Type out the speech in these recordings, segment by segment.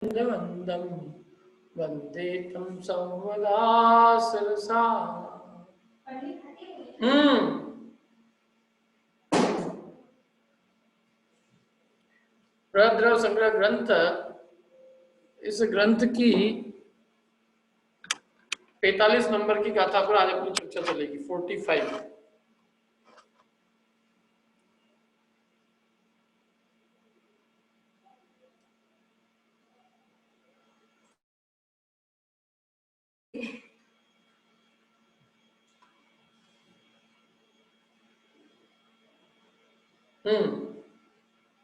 मन्दमन्दं वन्दे तं संवदा सरसा। बृहद्रव संग्रह ग्रंथ, इस ग्रंथ की 45 नंबर की गाथा पर आज अपनी चर्चा चलेगी। 45।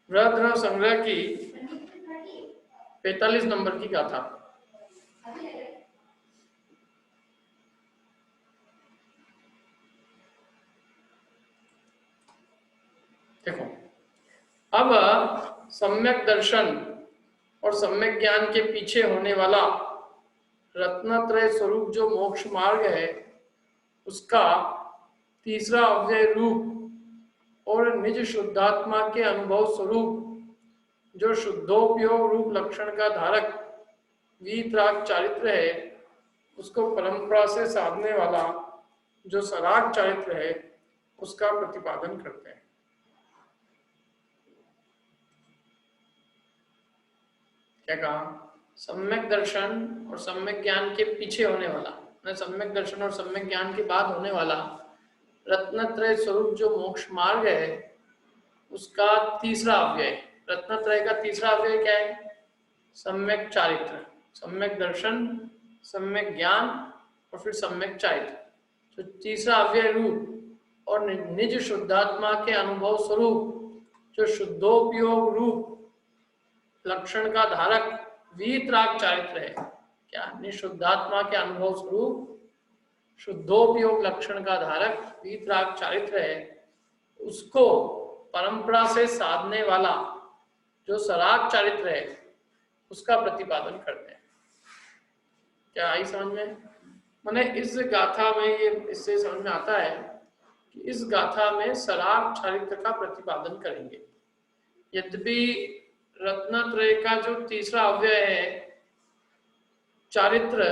बृहद्रव संग्रह की 45 नंबर की गाथा। देखो, अब सम्यक दर्शन और सम्यक ज्ञान के पीछे होने वाला रत्नत्रय स्वरूप जो मोक्ष मार्ग है, उसका तीसरा अव्यय रूप और निज शुद्धात्मा के अनुभव स्वरूप जो शुद्धोपयोग रूप लक्षण का धारक वीतराग चारित्र है, उसको परंपरा से साधने वाला जो सराग चारित्र है, उसका प्रतिपादन करते हैं। क्या कहा? सम्यक दर्शन और सम्यक ज्ञान के पीछे होने वाला, सम्यक दर्शन और सम्यक ज्ञान के बाद होने वाला रत्नत्रय स्वरूप जो मोक्ष मार्ग है, उसका तीसरा अव्यय, रत्नत्रय का तीसरा अव्यय क्या है? सम्यक चारित्र, सम्यक दर्शन, सम्यक ज्ञान और फिर सम्यक चारित्र। तो तीसरा अव्यय रूप और निज शुद्धात्मा के अनुभव स्वरूप जो शुद्धोपयोग रूप लक्षण का धारक वीतराग चारित्र है। क्या? निशुद्धात्मा के अनुभव स्वरूप शुद्धोपयोग लक्षण का धारक वीतराग चारित्र है, उसको परंपरा से साधने वाला जो सराग चारित्र है, उसका प्रतिपादन करते हैं। क्या आई समझ में? माने इस गाथा में ये इससे समझ में आता है कि इस गाथा में सराग चारित्र का प्रतिपादन करेंगे। यद्यपि रत्नत्रय का जो तीसरा अव्यय है चारित्र,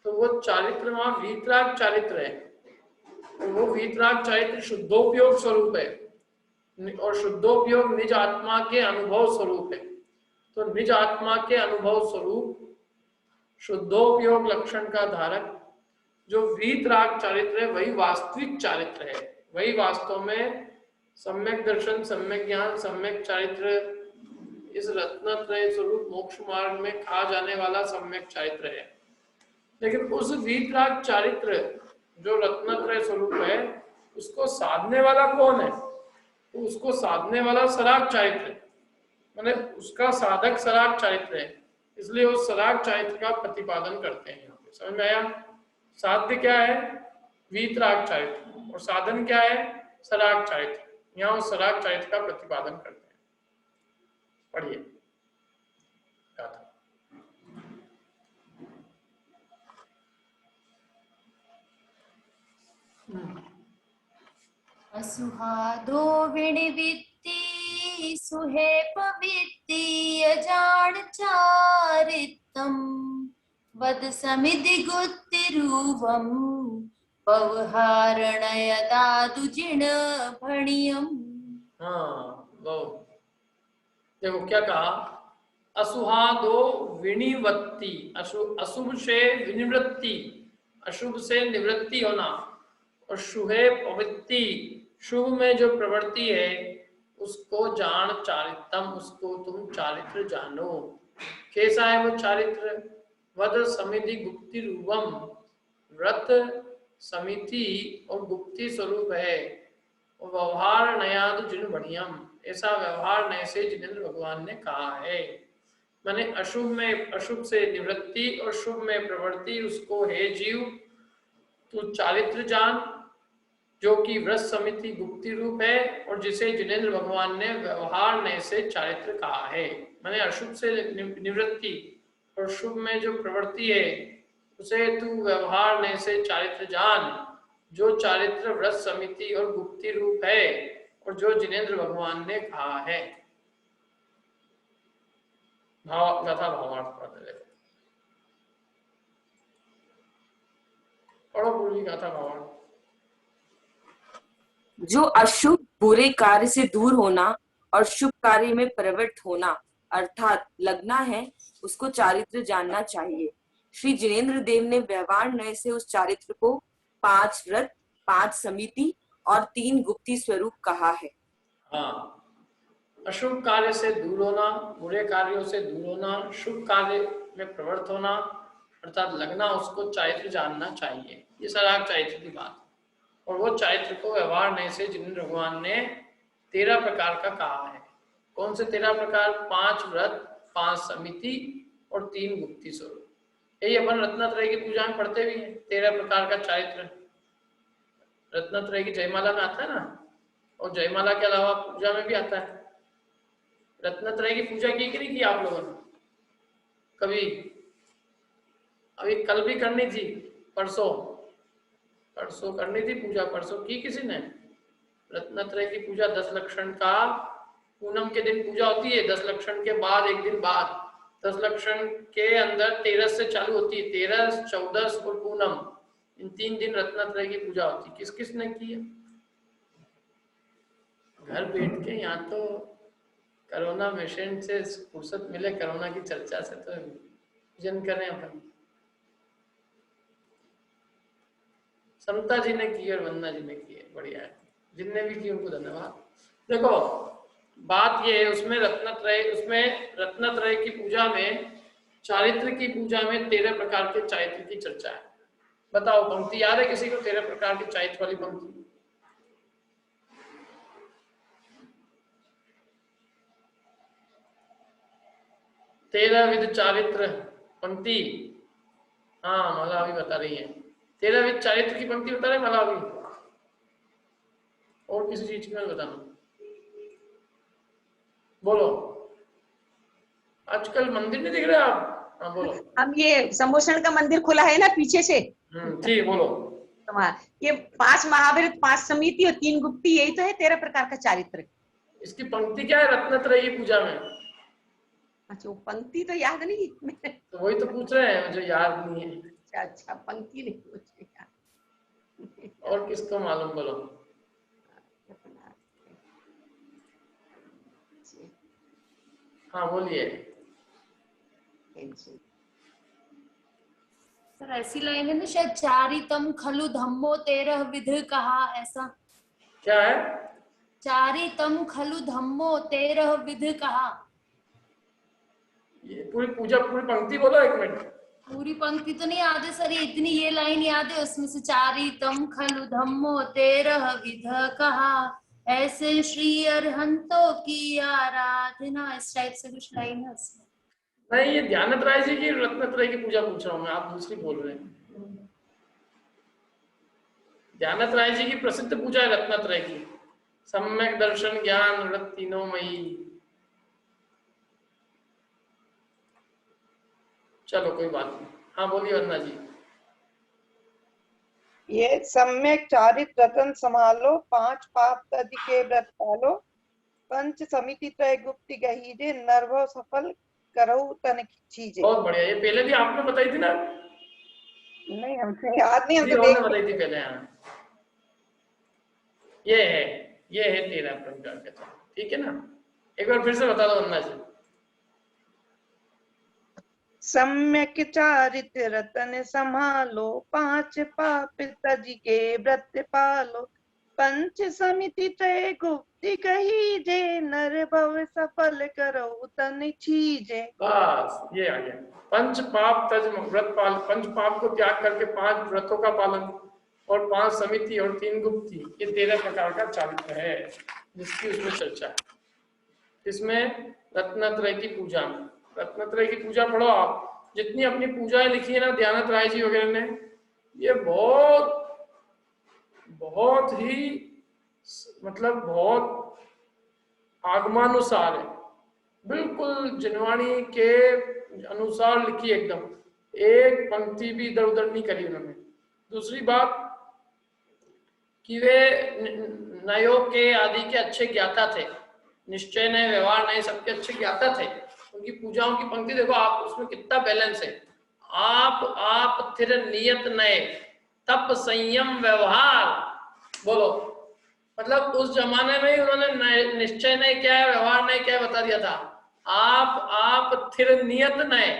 तो वो चारित्र वहां वीतराग चारित्र है, तो वो वीतराग चारित्र शुद्धोपयोग स्वरूप है और शुद्धोपयोग निज आत्मा के अनुभव स्वरूप है। तो निज आत्मा के अनुभव स्वरूप शुद्धोपयोग लक्षण का धारक जो वीतराग चारित्र है, वही वास्तविक चारित्र है, वही वास्तव में सम्यक दर्शन, सम्यक ज्ञान, सम्यक चारित्र, इस रत्नत्रय स्वरूप मोक्ष मार्ग में कहा जाने वाला सम्यक चारित्र है। लेकिन उस वीतराग चारित्र जो रत्नत्रय स्वरूप है, उसको साधने वाला कौन है? तो उसको साधने वाला सराग चारित्र, माने उसका साधक सराग चारित्र है, इसलिए उस सराग चारित्र का प्रतिपादन करते हैं। यहाँ पे समझ में आया? साध्य क्या है? वीतराग चारित्र, और साधन क्या है? सराग चारित्र। यहाँ उस सराग चारित्र का प्रतिपादन करते हैं। पढ़िए। असुहादो विनिवित्ति सुहेप वित्ति अजान चारितम वद समिति गुत्तिरूपम पवहारणयदादुजिण भणियम। हाँ, देखो क्या कहा? असुहादो विनिवत्ति, अशुभ से विनिवृत्ति, अशुभ से निवृत्ति होना, और शुभे प्रवृत्ति, शुभ में जो प्रवृत्ति है उसको जान चारित्रम, उसको तुम चारित्र जानो। कैसा है वो चारित्र? वद समिति गुप्ति रूपम, व्रत, समिति और गुप्ति स्वरूप है। व्यवहार नयाद जिन बढ़ियम, ऐसा व्यवहार नए से जिनेन्द्र भगवान ने कहा है। माने अशुभ में, अशुभ से निवृत्ति और शुभ में प्रवृत्ति, उसको हे जीव तू चारित्र जान, जो कि व्रत समिति गुप्ति रूप है और जिसे जिनेन्द्र भगवान ने व्यवहार नए से चारित्र कहा है। माने अशुभ से निवृत्ति और शुभ में जो प्रवृत्ति है, उसे तू व्यवहार नए से चारित्र जान, जो चारित्र व्रत समिति और गुप्ति रूप है और जो जिनेन्द्र भगवान ने कहा है। भाव गाथा भावार्थ पढ़ते देखो, पढ़ो पूरी गाथा भावार्थ। जो अशुभ बुरे कार्य से दूर होना और शुभ कार्य में प्रवृत्त होना अर्थात लगना है, उसको चारित्र जानना चाहिए। श्री जिनेन्द्र देव ने व्यवहार नय से उस चारित्र को 5 व्रत, 5 समिति और 3 गुप्ती स्वरूप कहा है। हाँ, अशुभ कार्य से दूर होना, बुरे कार्यों से दूर होना, शुभ कार्य में प्रवृत्त होना अर्थात लगना, उसको चारित्र जानना चाहिए। ये सारा चारित्र की बात। और वो चारित्र को व्यवहार नहीं से जिनेन्द्र भगवान ने 13 प्रकार का कहा है। कौन से 13 प्रकार? 5 व्रत, 5 समिति और 3 गुप्ती स्वरूप। यही अपन रत्नत्रय की पूजा में पढ़ते भी हैं, 13 प्रकार का चारित्र रत्नत्रय की जयमाला में आता है ना, और जयमाला के अलावा पूजा में भी आता है। रत्नत्रय की पूजा की कि नहीं की आप लोगों ने कभी? अभी कल भी करनी थी, परसों करनी थी पूजा, परसों की किसी ने? रत्नत्रय की पूजा 10 लक्षण का पूनम के दिन पूजा होती है, 10 लक्षण के बाद एक दिन बाद, 10 लक्षण के अंदर 13 से चालू होती है, 13, 14 और पूनम, इन 3 दिन रत्नत्रय की पूजा होती है। किस किस ने की है? घर बैठ के, यहाँ तो कोरोना पेशेंट से फुर्सत मिले कोरोना की चर्चा से तो पूजन करें अपन। समता जी ने की और वंदना जी ने की है, बढ़िया है। जिनने भी की उनको धन्यवाद। देखो बात ये है, उसमें रत्नत्रय की पूजा में, चारित्र की पूजा में 13 प्रकार के चारित्र की चर्चा है। बताओ, पंक्ति याद है किसी को 13 प्रकार की चारित्र वाली पंक्ति? तेरह विध चारित्र पंक्ति। हाँ, मला अभी बता रही है 13 विध चारित्र की पंक्ति बता रहे मला अभी। और किसी चीज की बताना, बोलो। आजकल मंदिर नहीं दिख रहे आप? हाँ बोलो। अब ये संभूषण का मंदिर खुला है ना पीछे से, ठीक, बोलो। ये 5 महावीर, 5 समिति और 3 गुप्ती, यही तो है 13 प्रकार का चारित्र। इसकी पंक्ति क्या है रत्नत्रय की पूजा में? अच्छा, वो पंक्ति तो याद नहीं। तो वही तो पूछ रहे हैं, मुझे याद नहीं है। अच्छा, पंक्ति नहीं पूछ रही। और किसको मालूम, बोलो। हाँ बोलिए। सर ऐसी लाइन है ना शायद, चारितम खलु धम्मो 13 विध कहा, ऐसा क्या है? चारितम खलु धम्मो 13 विध कहा। ये पूरी पूजा, पूरी पंक्ति बोलो एक मिनट। पूरी पंक्ति तो नहीं याद है सर, ये इतनी ये लाइन याद है उसमें से, चारितम खलु धम्मो 13 विध कहा, ऐसे श्री अरहंतों की आराधना, इस टाइप से कुछ लाइन है उसमें। नहीं, ये ध्यानत्रय जी की रत्नत्रय की पूजा पूछ रहा हूँ मैं, आप दूसरी बोल रहे हैं। ध्यानत्रय जी की प्रसिद्ध पूजा है रत्नत्रय की, सम्यक दर्शन ज्ञान व्रत तीनों मई। चलो कोई बात नहीं, हाँ बोलिए वंदना जी। ये सम्यक चारित रतन संभालो, 5 पाप तज के व्रत पालो, पंच समिति त्रय गुप्ति गहीजे, नरभव सफल करऊ तन चीजे। बहुत बढ़िया, ये पहले भी आपने बताई थी ना? नहीं, हमसे याद नहीं, हम तो देख बताई थी पहले। हाँ ये है 13 प्रकार का, ठीक है ना? एक बार फिर से बता दो वंदना जी। सम्यक चारित रतन संभालो, 5 पाप तज के व्रत पालो, पंच समिति त्रय गुप्ति कहीजे, नर भव सफल करो तन चीजे। बस ये आ गया, पंच पाप तज व्रत पाल, पंच पाप को त्याग करके 5 व्रतों का पालन, और 5 समिति और 3 गुप्ती, ये 13 प्रकार का चारित्र है जिसकी उसमें चर्चा है। इसमें रत्नत्रय की पूजा में, रत्नत्रय की पूजा पढ़ो आप, जितनी अपनी पूजाएं लिखी है ना ध्यानत्रय जी वगैरह ने, ये बहुत ही मतलब बहुत आगमानुसार है, बिल्कुल जिनवाणी के अनुसार लिखी, एकदम एक पंक्ति भी इधर उधर नहीं करी उन्होंने। दूसरी बात कि वे नयों के आदि के अच्छे ज्ञाता थे, निश्चय नए व्यवहार नए सबके अच्छे ज्ञाता थे, उनकी पूजाओं की पंक्ति देखो आप, उसमें कितना बैलेंस है। आप थिर नियत नए तप संयम व्यवहार, बोलो, मतलब उस जमाने में ही उन्होंने निश्चय नहीं किया है, व्यवहार नहीं किया है, बता दिया था। आप थिर नियत नए,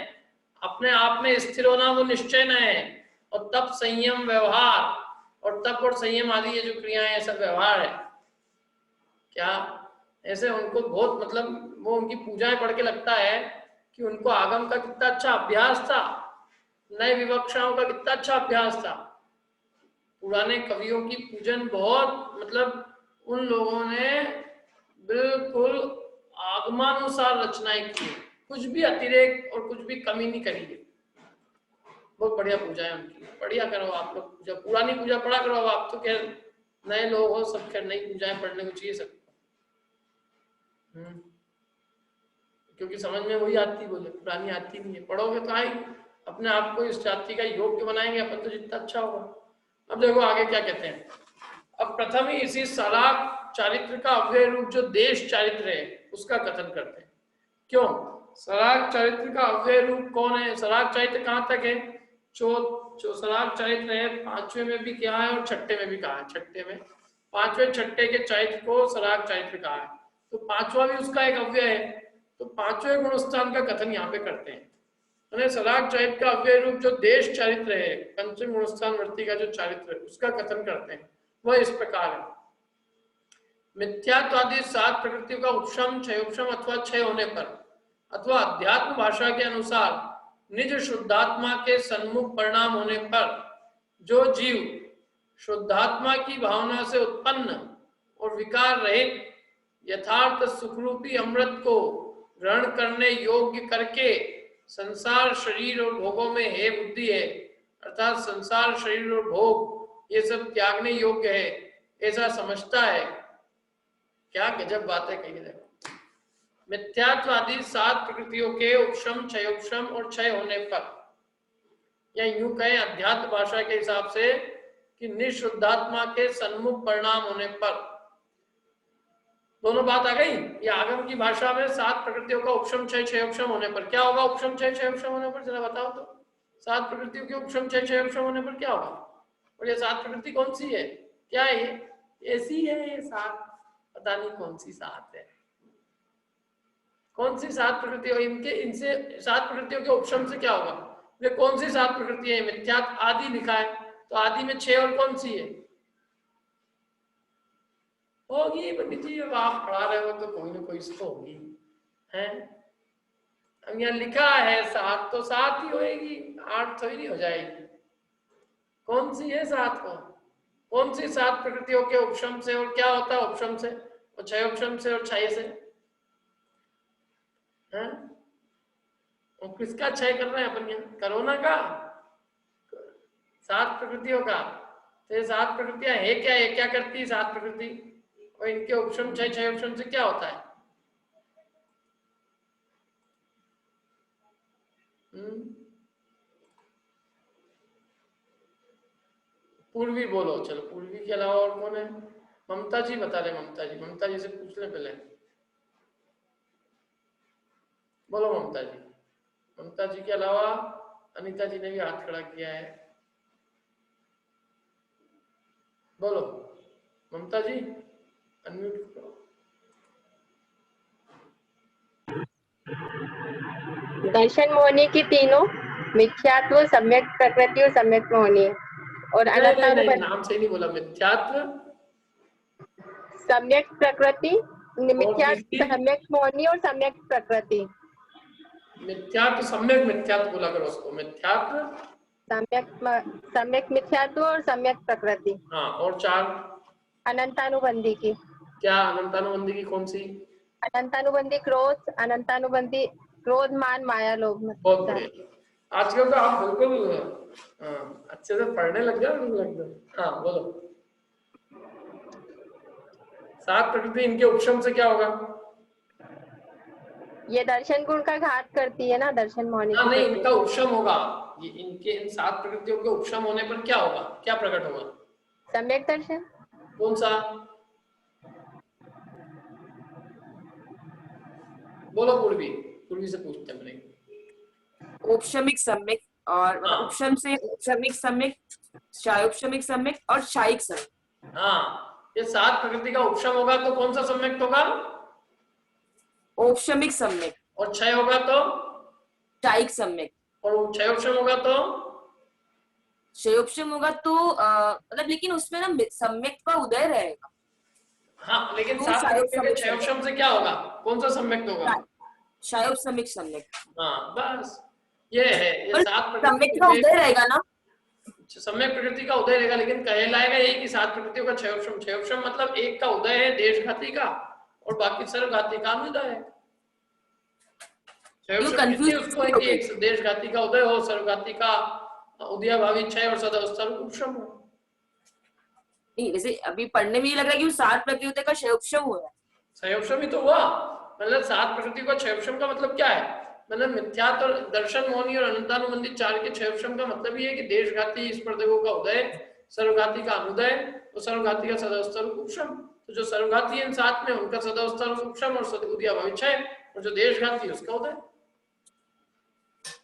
अपने आप में स्थिर होना वो निश्चय न है, और तप संयम व्यवहार, और तप और संयम आदि ये जो क्रियाएं हैं सब व्यवहार है। क्या ऐसे उनको बहुत, मतलब वो उनकी पूजाएं पढ़ के लगता है कि उनको आगम का कितना अच्छा अभ्यास था, नए विवक्षाओं का कितना अच्छा अभ्यास था। पुराने कवियों की पूजन बहुत, मतलब उन लोगों ने बिल्कुल आगमानुसार रचनाएं की, कुछ भी अतिरेक और कुछ भी कमी नहीं करी है। बहुत बढ़िया पूजा है उनकी, बढ़िया करो आप लोग पूजा, पुरानी पूजा पढ़ा करो। अब आप तो खैर नए लोग हो, सब खैर नई पूजाएं पढ़ने को चाहिए सब। क्योंकि समझ में वही आती, बोले पुरानी आती नहीं है, पढ़ोगे तो आएगी, अपने आप को इस जाति का योग्य बनाएंगे अपन तो जितना अच्छा होगा। अब देखो आगे क्या कहते हैं। अब प्रथम ही इसी सराग चारित्र का अव्यय रूप जो देश चारित्र है उसका कथन करते हैं। क्यों सराग चारित्र का अव्यय रूप कौन है? सराग चारित्र कहाँ तक है? जो सराग चारित्र है, पांचवें में भी क्या है और छठे में भी कहा है। छठे में, पांचवें छठे के चारित्र को सराग चारित्र कहा है, तो पांचवा भी उसका एक अव्यय है। तो पांचवें गुणस्थान का कथन यहाँ पे करते हैं। सराग चारित्र का अव्यय रूप जो देश चारित्र है, पंचम गुणस्थान वृत्ति का जो चारित्र है उसका कथन करते हैं। वह इस प्रकार है। मिथ्यात्वादी सात प्रकृतियों का उपशम क्षयोपशम अथवा क्षय होने पर, अथवा अध्यात्म भाषा के अनुसार निज शुद्धात्मा के सन्मुख परिणाम होने पर, जो जीव शुद्धात्मा की भावना से उत्पन्न और विकार रहित यथार्थ सुखरूपी अमृत को ग्रहण करने योग्य करके संसार शरीर और भोगों में हे बुद्धि है, अर्थात संसार शरीर और भोग ये सब त्यागने योग्य है, ऐसा समझता है। क्या गजब बात है कही है। मिथ्यात्वादी सात प्रकृतियों के उपशम क्षयोपशम और क्षय होने पर, या यूं कहें अध्यात्म भाषा के हिसाब से कि निशुद्धात्मा के सन्मुख परिणाम होने पर, दोनों बात आ गई। ये आगम की भाषा में सात प्रकृतियों का उपशम क्षय क्षयोपशम होने पर क्या होगा? उपशम क्षय क्षयोपशम होने पर जरा बताओ तो, सात प्रकृतियों के उपशम क्षय क्षयोपशम होने पर क्या होगा? और ये सात प्रकृति कौन सी है? क्या है ये? ऐसी है ये सात, पता नहीं कौन सी सात है, कौन सी सात प्रकृति हो इनके, इनसे सात प्रकृतियों के उपशम से क्या होगा? ये कौन सी सात प्रकृति है? मिथ्यात आदि लिखा है, तो आदि में छह और कौन सी है? होगी पंडित जी, अब आप पढ़ा रहे हो तो कोई ना कोई इसको होगी है। अब यहाँ लिखा है सात, तो सात ही होएगी, आठ तो ही नहीं हो जाएगी। कौन सी है सात? कौन सी सात प्रकृतियों के उपशम से? और क्या होता है उपशम से? और क्षय उपशम से और क्षय से है? और किसका क्षय कर रहे हैं अपन यहाँ? कोरोना का, सात प्रकृतियों का। तो ये सात प्रकृतियां है क्या? ये क्या करती है सात प्रकृति? और इनके उपशम क्षय क्षय उपशम से क्या होता है? पूर्वी बोलो, चलो पूर्वी के अलावा और कौन है? ममता जी बता रहे, ममता जी, ममता जी से पूछ ले पहले, बोलो ममता जी। ममता जी के अलावा अनीता जी ने भी हाथ खड़ा किया है, बोलो ममता जी, अनम्यूट करो। दर्शन मोहनी की तीनों मिथ्यात्व, सम्यक प्रकृति और सम्यक मोहनी, और नहीं, नाम से नहीं बोला। मिथ्यात्व, सम्यक प्रकृति, मिथ्यात्व, सम्यक मोहनी और सम्यक प्रकृति। मिथ्यात्व सम्यक मिथ्यात्व बोला करो उसको, मिथ्यात्व सम्यक मिथ्यात्व और सम्यक प्रकृति। हाँ, और चार अनंतानुबंधी की। क्या अनंतानुबंधी की? कौन सी? अनंतानुबंधी क्रोध, अनंतानुबंधी क्रोध मान माया लोभ। बहुत बढ़िया, आजकल तो आप बिल्कुल अच्छे से पढ़ने लग जाओ एकदम। हाँ बोलो, सात प्रकृति इनके उपशम से क्या होगा? ये दर्शन गुण का घात करती है ना, दर्शन मोहनी। नहीं, इनका उपशम होगा। ये इनके इन सात प्रकृतियों के उपशम होने पर क्या होगा? क्या प्रकट होगा? सम्यक दर्शन। कौन सा? बोलो पूर्वी। पूर्वी से पूछते हैं अपने। औपशमिक सम्यक और मतलब हाँ। उपशम से औपशमिक सम्यक, शायोपशमिक सम्यक और शायिक सम्यक। हाँ, ये 7 प्रकृति का उपशम होगा तो कौन सा सम्यक होगा? औपशमिक सम्यक। और क्षय होगा तो? शायिक सम्यक। और क्षयोपशम होगा तो? क्षयोपशम होगा तो मतलब लेकिन उसमें ना सम्यक का उदय रहेगा। हाँ, लेकिन तो 7 प्रकृतियों के शायोपशमिक क्षयोपशम से क्या होगा? कौन सा सम्यक होगा? शायोपशमिक सम्यक। हाँ, बस ये है, ये पर 7 सम्यक प्रकृति का में उदय रहेगा ना। सम्यक प्रकृति का उदय रहेगा, लेकिन कहलाएगा यही कि 7 प्रकृतियों का क्षयोपशम। क्षयोपशम मतलब एक का उदय है देशघाती का और बाकी सर्वघाती का अनुदय है। क्षयोपशम किसलिए उसको है कि एक देशघाती का उदय हो, सर्वघाती का उदयाभावी क्षय और सदावस्था उपशम हो। नहीं, जैसे अभी पढ़ने में ये लग रहा है कि 7 प्रकृति का क्षयोपशम हो रहा है। क्षयोपशम ही तो हुआ, मतलब 7 प्रकृति का क्षयोपशम का मतलब क्या है? मतलब मिथ्यात्व और दर्शन मोहनी और अनंतानुबंधी 4 के क्षयोपशम का मतलब ये है कि देशघाती स्पर्धकों का उदय, सर्वघाती का अनुदय और सर्वघाती का सदावस्था उपशम। तो जो सर्वघाती इन 7 में उनका सदावस्था उपशम और उदयाभावी क्षय, और जो देशघाती उसका उदय।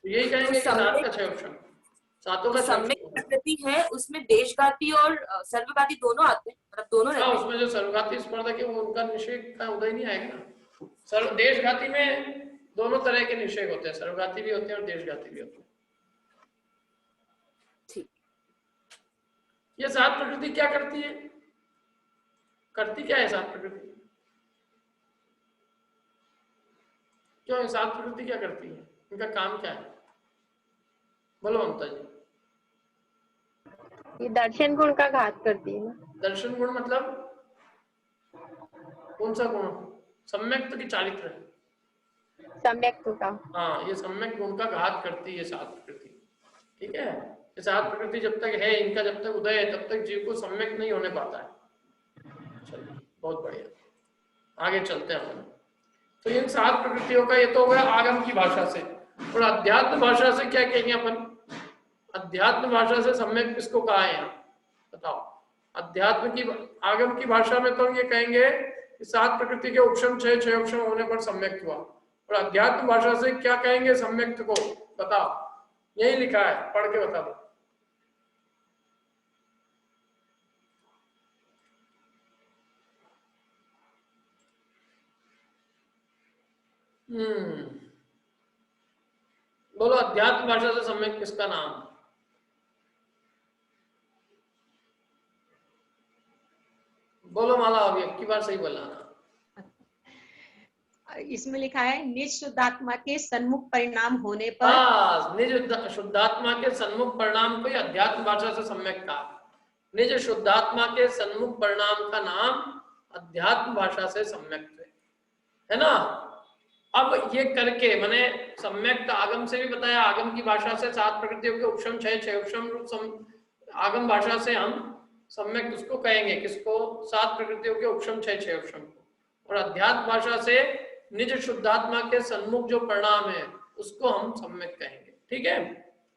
यही कहेंगे कि 7 का क्षयोपशम, 7 का सम्यक क्षयोपशम। प्रकृति है उसमें देशघाती और सर्वघाती दोनों आते हैं, मतलब दोनों रहते हैं। उसमें जो सर्वघाती स्पर्धक है वो उनका निषेध का उदय नहीं आएगा ना। सर्व देशघाती में दोनों तरह के निषेध होते हैं, सर्वघाती भी होते हैं और देशघाती भी होते हैं। ठीक। ये 7 प्रकृति क्या करती है? करती क्या है 7 प्रकृति? क्यों 7 प्रकृति क्या करती है? इनका काम क्या है? बोलो ममता जी। ये दर्शन गुण का घात करती है ना। दर्शन गुण मतलब कौन सा गुण? सम्यक की चारित्र है? सम्यक का। हाँ, ये सम्यक गुण का घात करती है 7 प्रकृति। ठीक है, ये 7 प्रकृति जब तक है, इनका जब तक उदय है तब तक जीव को सम्यक नहीं होने पाता है। चलिए, बहुत बढ़िया, आगे चलते हैं हम। तो इन 7 प्रकृतियों का ये तो हो गया आगम की भाषा से, और अध्यात्म भाषा से क्या कहेंगे अपन? अध्यात्म भाषा से सम्यक किसको कहा है यहाँ बताओ? अध्यात्म की आगम की भाषा में तो ये कहेंगे कि 7 प्रकृति के उपशम क्षयोपशम होने पर सम्यक हुआ, और अध्यात्म भाषा से क्या कहेंगे सम्यक्त को? बताओ, यही लिखा है, पढ़ के बता दो। बोलो, अध्यात्म भाषा से सम्यक किसका नाम? बोलो माला, अभी अब की बार सही बोला। इसमें लिखा है निज शुद्धात्मा के सन्मुख परिणाम होने पर। निज शुद्धात्मा के सन्मुख परिणाम को ही अध्यात्म भाषा से सम्यक कहा। निज शुद्धात्मा के सन्मुख परिणाम का नाम अध्यात्म भाषा से सम्यक है ना। अब ये करके मैंने सम्यक आगम से भी बताया, आगम की भाषा से 7 प्रकृतियों के उपशम क्षयोपशम रूप आगम भाषा से हम सम्यक उसको कहेंगे, किसको? 7 प्रकृतियों के उपशम क्षयोपशम को। और अध्यात्म भाषा से निज शुद्धात्मा के सन्मुख जो परिणाम है उसको हम सम्यक कहेंगे। ठीक है,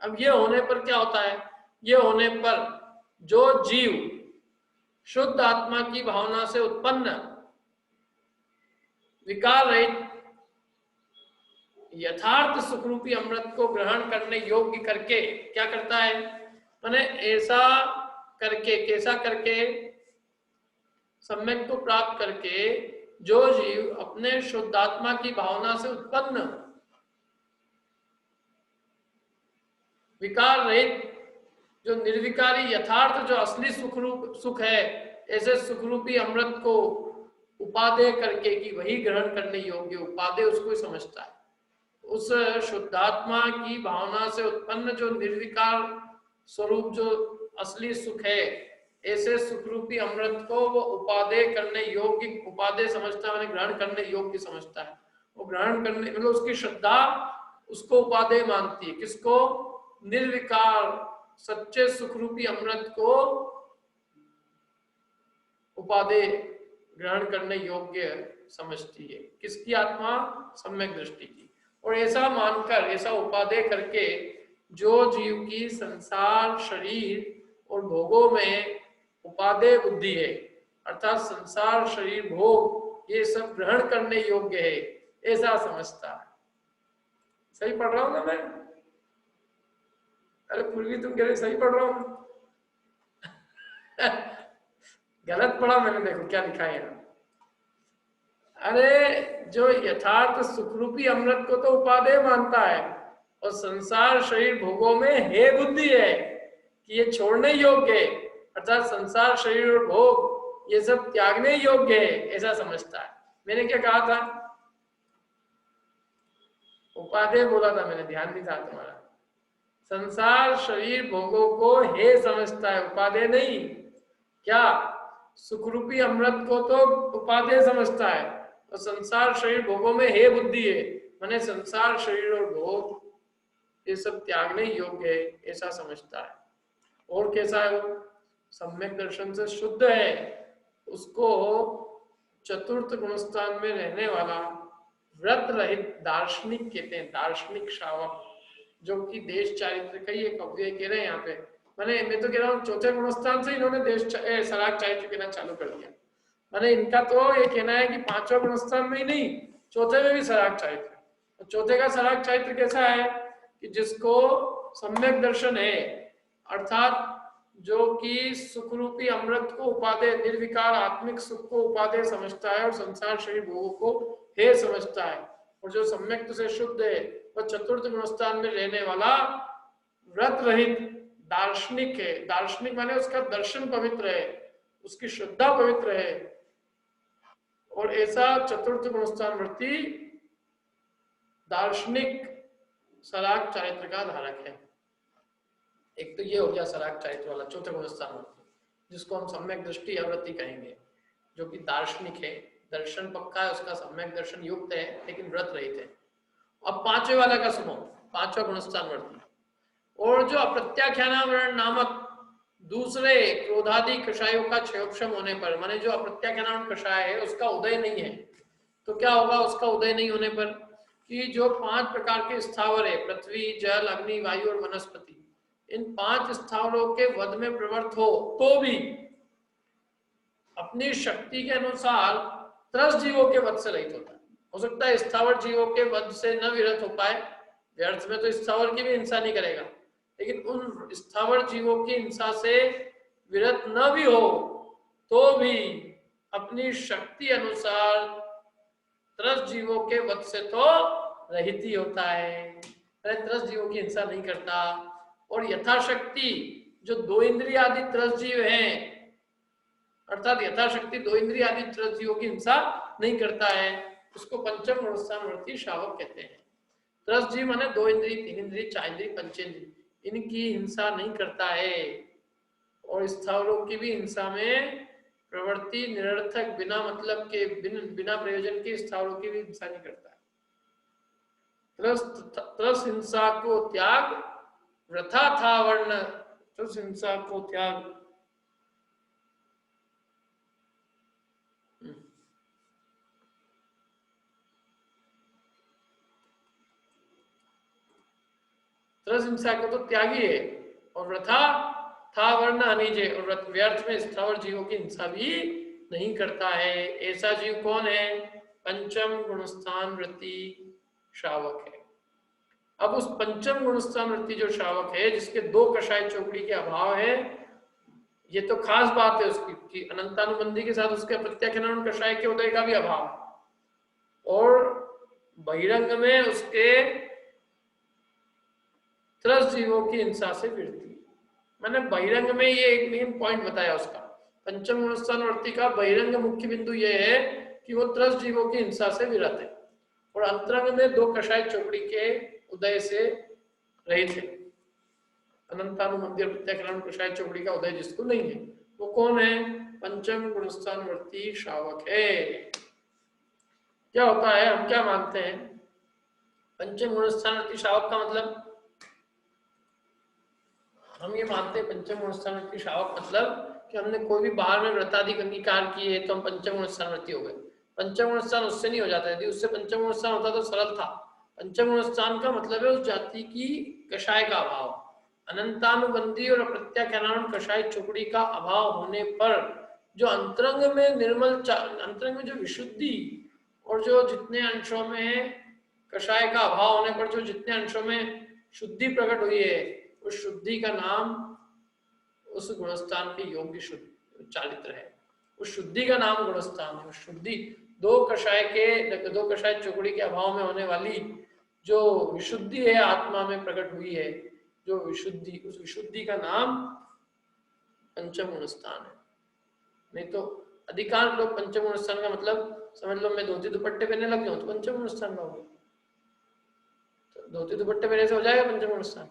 अब ये होने पर क्या होता है? ये होने पर जो जीव शुद्ध आत्मा की भावना से उत्पन्न विकार रहित यथार्थ सुखरूपी अमृत को ग्रहण करने योग्य करके क्या करता है? माने ऐसा करके, कैसा करके? सम्यक को प्राप्त करके जो जीव अपने शुद्धात्मा की भावना से उत्पन्न विकार रहित जो निर्विकारी यथार्थ जो असली सुख है, ऐसे सुखरूपी अमृत को उपादेय करके कि वही ग्रहण करने योग्य, उपादेय उसको ही समझता है। उस शुद्धात्मा की भावना से उत्पन्न जो निर्विकार स्वरूप जो असली सुख है, ऐसे सुखरूपी अमृत को वो उपादेय करने योग्य, उपादेय समझता है, ग्रहण करने योग्य समझता है। वो ग्रहण करने मतलब उसकी श्रद्धा उसको उपादेय मानती है। किसको? निर्विकार सच्चे सुखरूपी अमृत को उपादेय ग्रहण करने योग्य समझती है। किसकी आत्मा? सम्यक दृष्टि की। और ऐसा मानकर, ऐसा उपादेय करके जो जीव की संसार शरीर और भोगों में उपादेय बुद्धि है, अर्थात संसार शरीर भोग ये सब ग्रहण करने योग्य है, ऐसा समझता है। सही पढ़ रहा हूँ ना मैं? अरे पूर्वी तुम कह रहे सही पढ़ रहा हूँ। गलत पढ़ा मैंने, देखो क्या लिखा है यहाँ। अरे जो यथार्थ सुखरूपी अमृत को तो उपादेय मानता है और संसार शरीर भोगों में हे बुद्धि है कि ये छोड़ने योग्य है, अर्थात संसार शरीर और भोग ये सब त्यागने योग्य है, ऐसा समझता है। मैंने क्या कहा था? उपादेय बोला था मैंने, ध्यान नहीं था तुम्हारा। संसार शरीर भोगों को हे समझता है, उपादेय नहीं। क्या? सुखरूपी अमृत को तो उपादेय समझता है और संसार शरीर भोगों में हे बुद्धि है, माने संसार शरीर और भोग ये सब त्यागने योग्य है, ऐसा समझता है। और कैसा है वो? सम्यक दर्शन से शुद्ध है, उसको चतुर्थ गुणस्थान में रहने वाला व्रत रहित दार्शनिक कहते हैं, दार्शनिक श्रावक, जो कि देश चारित्र का ही एक अव्यय कह रहे हैं यहाँ पे। मैं तो कह रहा हूँ चौथे गुणस्थान से इन्होंने सराग चारित्र कहना चालू कर दिया। माने इनका तो ये कहना है कि पांचवा गुणस्थान में ही नहीं, चौथे में भी सराग चारित्र। चौथे का सराग चारित्र कैसा है कि जिसको सम्यक दर्शन है, अर्थात जो कि सुखरूपी अमृत को उपादेय, निर्विकार आत्मिक सुख को उपादेय समझता है और संसार शरीर भोगों को हे समझता है, और जो सम्यक से शुद्ध है वह चतुर्थ गुणस्थान में रहने वाला व्रत रहित दार्शनिक है। दार्शनिक माने उसका दर्शन पवित्र है, उसकी श्रद्धा पवित्र है, और ऐसा चतुर्थ गुणस्थान वृत्ति दार्शनिक सराग चारित्र का धारक है। एक तो ये हो गया सराग चारित्र वाला चौथे गुणस्थान वृत्ति, जिसको हम सम्यक दृष्टि आवृत्ति कहेंगे, जो कि दार्शनिक है, दर्शन पक्का है उसका, सम्यक दर्शन युक्त है लेकिन व्रत रहित है। अब पांचवे वाला का सुनो, पांचवा गुणस्थान वृत्ति। और जो अप्रत्याख्यानावरण नामक दूसरे क्रोधादि कषायों का क्षयोपशम होने पर, माने जो अप्रत्याख्यानावरण कषाय है उसका उदय नहीं है, तो क्या होगा उसका उदय नहीं होने पर? कि जो 5 प्रकार के स्थावर है, पृथ्वी, जल, अग्नि, वायु और वनस्पति, इन 5 स्थावरों के वध में प्रवृत्त हो तो भी अपनी शक्ति के अनुसार त्रस जीवों के वध से रहित होता है। हो सकता है स्थावर जीवों के वध से न विरत हो पाए, व्यर्थ में तो स्थावर की भी हिंसा नहीं करेगा, लेकिन उन स्थावर जीवों की हिंसा से विरत न भी हो तो भी अपनी शक्ति अनुसार त्रस जीवों के वध से तो रहित ही होता है, त्रस जीवों की हिंसा नहीं करता। और यथाशक्ति जो 2 इंद्रिय आदि त्रस जीव हैं, अर्थात यथाशक्ति 2 इंद्रिय आदि त्रस जीवों की हिंसा नहीं करता है, उसको पंचम गुणस्थान वृत्ति श्रावक कहते हैं। त्रस जीव माने 2 इंद्रिय, 3 इंद्रिय, 4 इंद्रिय, पंचेंद्रिय, इनकी हिंसा नहीं करता है, और स्थावरों की भी हिंसा में प्रवृत्ति निरर्थक, बिना मतलब के, बिना प्रयोजन के स्थावरों की भी हिंसा नहीं करता है। त्रस हिंसा को त्याग वृथा था वर्ण, त्रस हिंसा को त्याग। त्रस हिंसा को तो त्यागी है, और वृथा था वर्ण अनिजय, और व्यर्थ में स्थावर जीवों की हिंसा भी नहीं करता है। ऐसा जीव कौन है? पंचम गुणस्थान वृत्ति श्रावक है। अब उस पंचम गुणस्थान वृत्ति जो श्रावक है, जिसके 2 कषाय चौकड़ी के अभाव है, ये तो खास बात है उसकी कि अनंतानुबंधी के साथ उसके प्रत्याख्यान कषाय के उदय का भी अभाव, और बहिरंग में उसके त्रस जीवों की हिंसा से वृत्ति। मैंने बहिरंग में ये एक मेन पॉइंट बताया उसका, पंचम गुणस्थान वृत्ति का बहिरंग मुख्य बिंदु ये है कि वो त्रस जीवों की हिंसा से विरत है, और अंतरंग में 2 कषाय चौकड़ी के उदय से रहित है। अनंतानुबंधी प्रत्याख्यान कषाय चौकड़ी का उदय जिसको नहीं है, वो कौन है? पंचम गुणस्थान वृत्ति श्रावक है। क्या होता है, हम क्या मानते हैं? पंचम गुणस्थान वृत्ति श्रावक का मतलब, हम ये मानते हैं पंचम गुणस्थान वृत्ति श्रावक मतलब कि हमने कोई भी बाहर में व्रताधिक अंगीकार किए तो हम पंचम गुणस्थान वृत्ति हो गए। पंचम गुणस्थान उससे नहीं हो जाता, यदि उससे पंचम गुणस्थान होता तो सरल था। पंचम गुणस्थान का मतलब है उस जाति की कषाय का अभाव, अनंतानुबंधी और प्रत्याख्यान कषाय चौकड़ी का अभाव होने पर जो अंतरंग में निर्मल, अंतरंग में जो विशुद्धि और जो जितने अंशों में कषाय का अभाव होने पर जो जितने अंशों में शुद्धि प्रकट हुई है, उस शुद्धि का नाम उस गुणस्थान के योग्य शुद्ध चारित्र है। उस शुद्धि का नाम गुणस्थान है। उस शुद्धि दो कषाय चौकड़ी के अभाव में होने वाली जो विशुद्धि है आत्मा में प्रकट हुई है, जो विशुद्धि, उस विशुद्धि का नाम पंचम गुणस्थान है। नहीं तो अधिकांश लोग पंचम गुणस्थान का मतलब समझ लो, मैं धोती दुपट्टे पहनने लग जाऊं तो पंचम गुणस्थान का हो गया। तो धोती दुपट्टे पहनने से हो जाएगा पंचम गुणस्थान?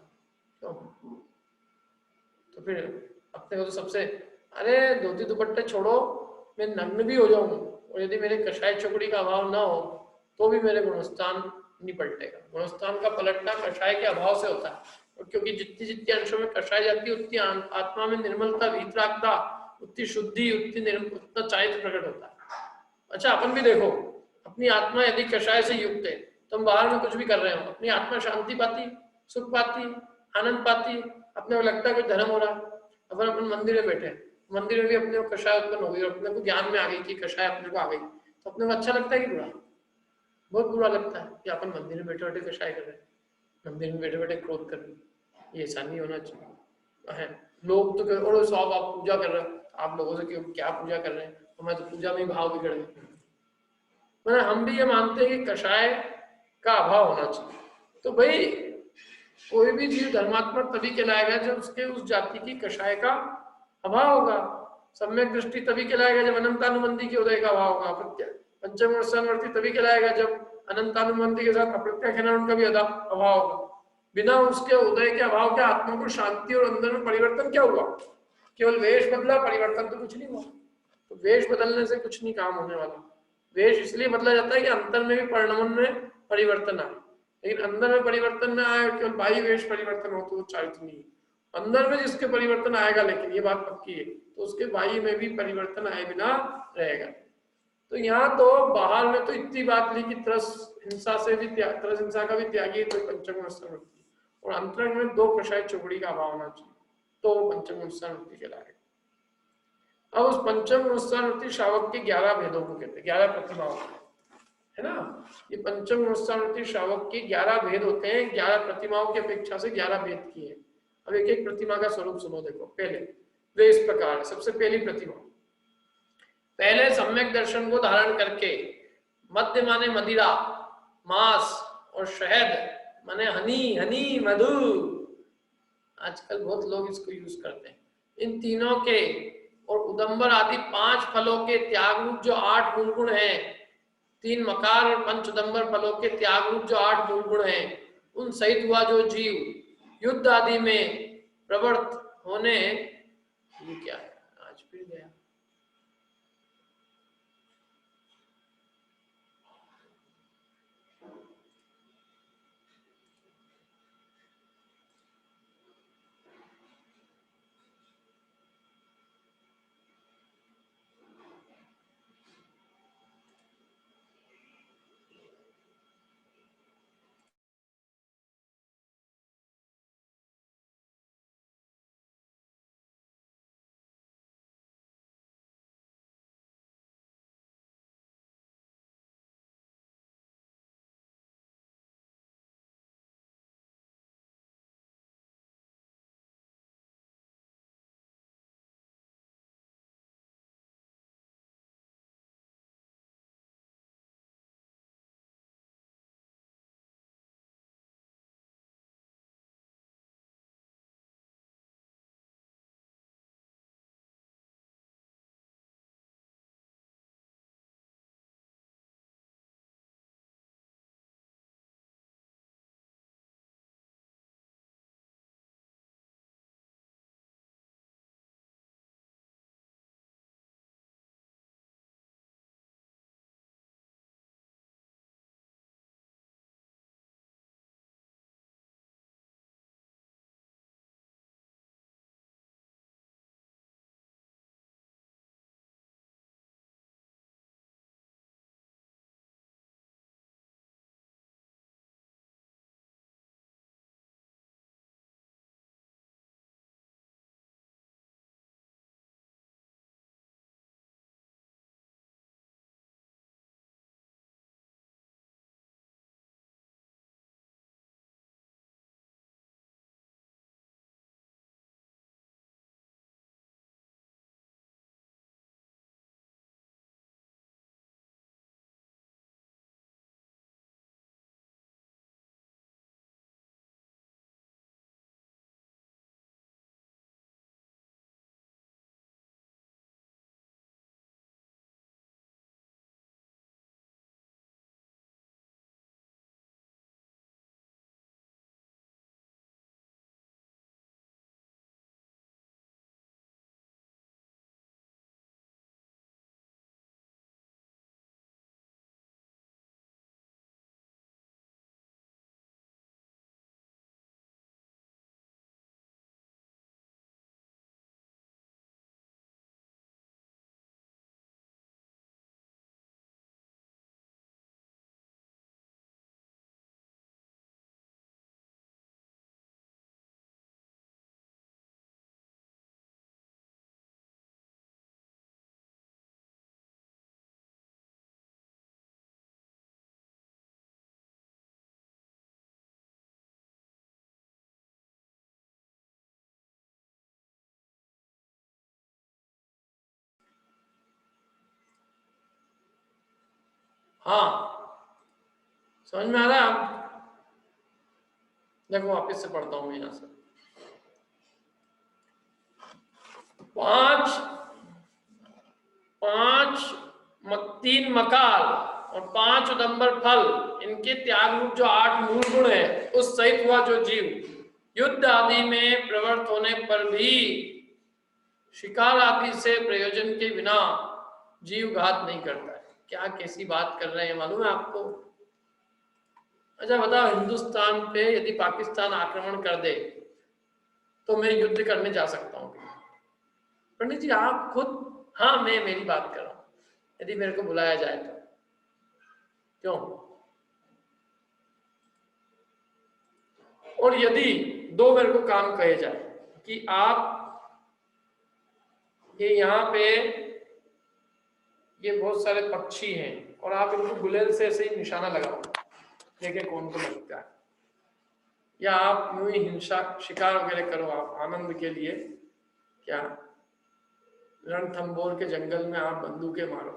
क्यों? तो फिर अपने को तो सबसे, अरे धोती दुपट्टे छोड़ो, मैं नग्न भी हो जाऊं और यदि मेरे कषाय चौकड़ी का अभाव ना हो तो भी मेरे गुणस्थान नहीं पलटेगा। गुणस्थान का पलटना कषाय के अभाव से होता है, और क्योंकि जितनी जितनी अंशों में कषाय जाती है उतनी आत्मा में निर्मलता, वीतरागता, उतनी शुद्धि, उतना चारित्र प्रकट होता है। अच्छा, अपन भी देखो, अपनी आत्मा यदि कषाय से युक्त है तो हम बाहर में कुछ भी कर रहे हो, अपनी आत्मा शांति पाती, सुख पाती, आनंद पाती, अपने को लगता है कोई धर्म हो रहा है। अपन मंदिर में बैठे, मंदिर में भी अपने को कषाय उत्पन्न हो गई और अपने को ज्ञान में आ गई कि कषाय अपने को आ गई, तो अपने को अच्छा लगता है कि बुरा? बहुत बुरा लगता है कि अपन मंदिर में बैठे बैठे कषाय कर रहे हैं, मंदिर में बैठे बैठे क्रोध कर रहे हैं। ये ऐसा नहीं होना चाहिए है। लोग तो और सब आप पूजा कर रहे हो, आप लोगों से क्यों क्या पूजा कर रहे हैं, हमें तो पूजा में भाव बिगड़ गए। मतलब हम भी ये मानते हैं कि कषाय का अभाव होना चाहिए। तो भाई कोई भी जीव धर्मात्मक तभी कहलाएगा जब उसके उस जाति की कषाय का अभाव होगा। सम्यक दृष्टि तभी कहलाएगा जब अनंतानुबंधी के उदय का अभाव होगा। पंचम वर्षानुवर्ती तभी कहलाएगा जब अनंतानुबंधी के साथ अप्रत्याख्यान का भी अभाव होगा। बिना उसके उदय के अभाव के आत्मा को शांति और अंदर में परिवर्तन क्या हुआ? केवल वेश बदला, परिवर्तन तो कुछ नहीं हुआ। तो वेश बदलने से कुछ नहीं काम होने वाला। वेश इसलिए बदला जाता है कि अंतर में भी परिणाम में परिवर्तन आए, लेकिन अंदर में परिवर्तन में आए केवल बाह्य वेश परिवर्तन हो तो वो चारित्र नहीं है। अंदर में जिसके परिवर्तन आएगा, लेकिन ये बात पक्की है, तो उसके बाह्य में भी परिवर्तन आए बिना रहेगा। तो यहाँ तो बाहर में तो इतनी बात ली कि तरस हिंसा से भी तरस हिंसा का भी त्यागी तो पंचम वृत्ति, और अंतरंग में दो कषाय चौकड़ी का अभाव होना चाहिए तो पंचम वृत्ति कहलाएगा। अब उस पंचम वृत्ति श्रावक के 11 भेदों को कहते हैं, 11 प्रतिमाओं है ना। ये पंचम वृत्ति श्रावक के 11 भेद होते हैं। 11 प्रतिमाओं की अपेक्षा से 11 भेद की है। अब एक एक प्रतिमा का स्वरूप सुनो। देखो, पहले वे इस प्रकार है। सबसे पहली प्रतिमा, पहले सम्यक दर्शन को धारण करके, मध्य माने मदिरा, मांस और शहद माने हनी मधु, आजकल बहुत लोग इसको यूज करते हैं, इन तीनों के और उदंबर आदि 5 फलों के त्याग रूप जो 8 मूल गुण हैं, 3 मकार और 5 उदंबर फलों के त्याग रूप जो 8 मूल गुण हैं, उन सहित हुआ जो जीव युद्ध आदि में प्रवृत्त होने, ये क्या है आज फिर गया। हाँ, समझ में आ रहा है आप? देखो वापस से पढ़ता हूं मैं यहां से। 3 मकाल और 5 उदंबर फल, इनके त्याग रूप जो 8 मूल गुण है, उस सहित हुआ जो जीव युद्ध आदि में प्रवृत्त होने पर भी शिकार आदि से प्रयोजन के बिना जीव घात नहीं करता है। क्या कैसी बात कर रहे हैं मालूम है आपको? अच्छा बताओ, हिंदुस्तान पे यदि पाकिस्तान आक्रमण कर दे तो मैं युद्ध करने जा सकता हूँ? पंडित जी आप खुद, हाँ मैं मेरी बात कर रहा हूँ, यदि मेरे को बुलाया जाए तो क्यों? और यदि 2 मेरे को काम कहे जाए कि आप ये यहाँ पे ये बहुत सारे पक्षी हैं और आप इनको गुलेल से ऐसे ही निशाना लगाओ, देखे कौन को लगता है, या आप यूं ही हिंसा शिकार वगैरह करो आप आनंद के लिए, क्या रणथंबोर के जंगल में आप बंदूकें मारो,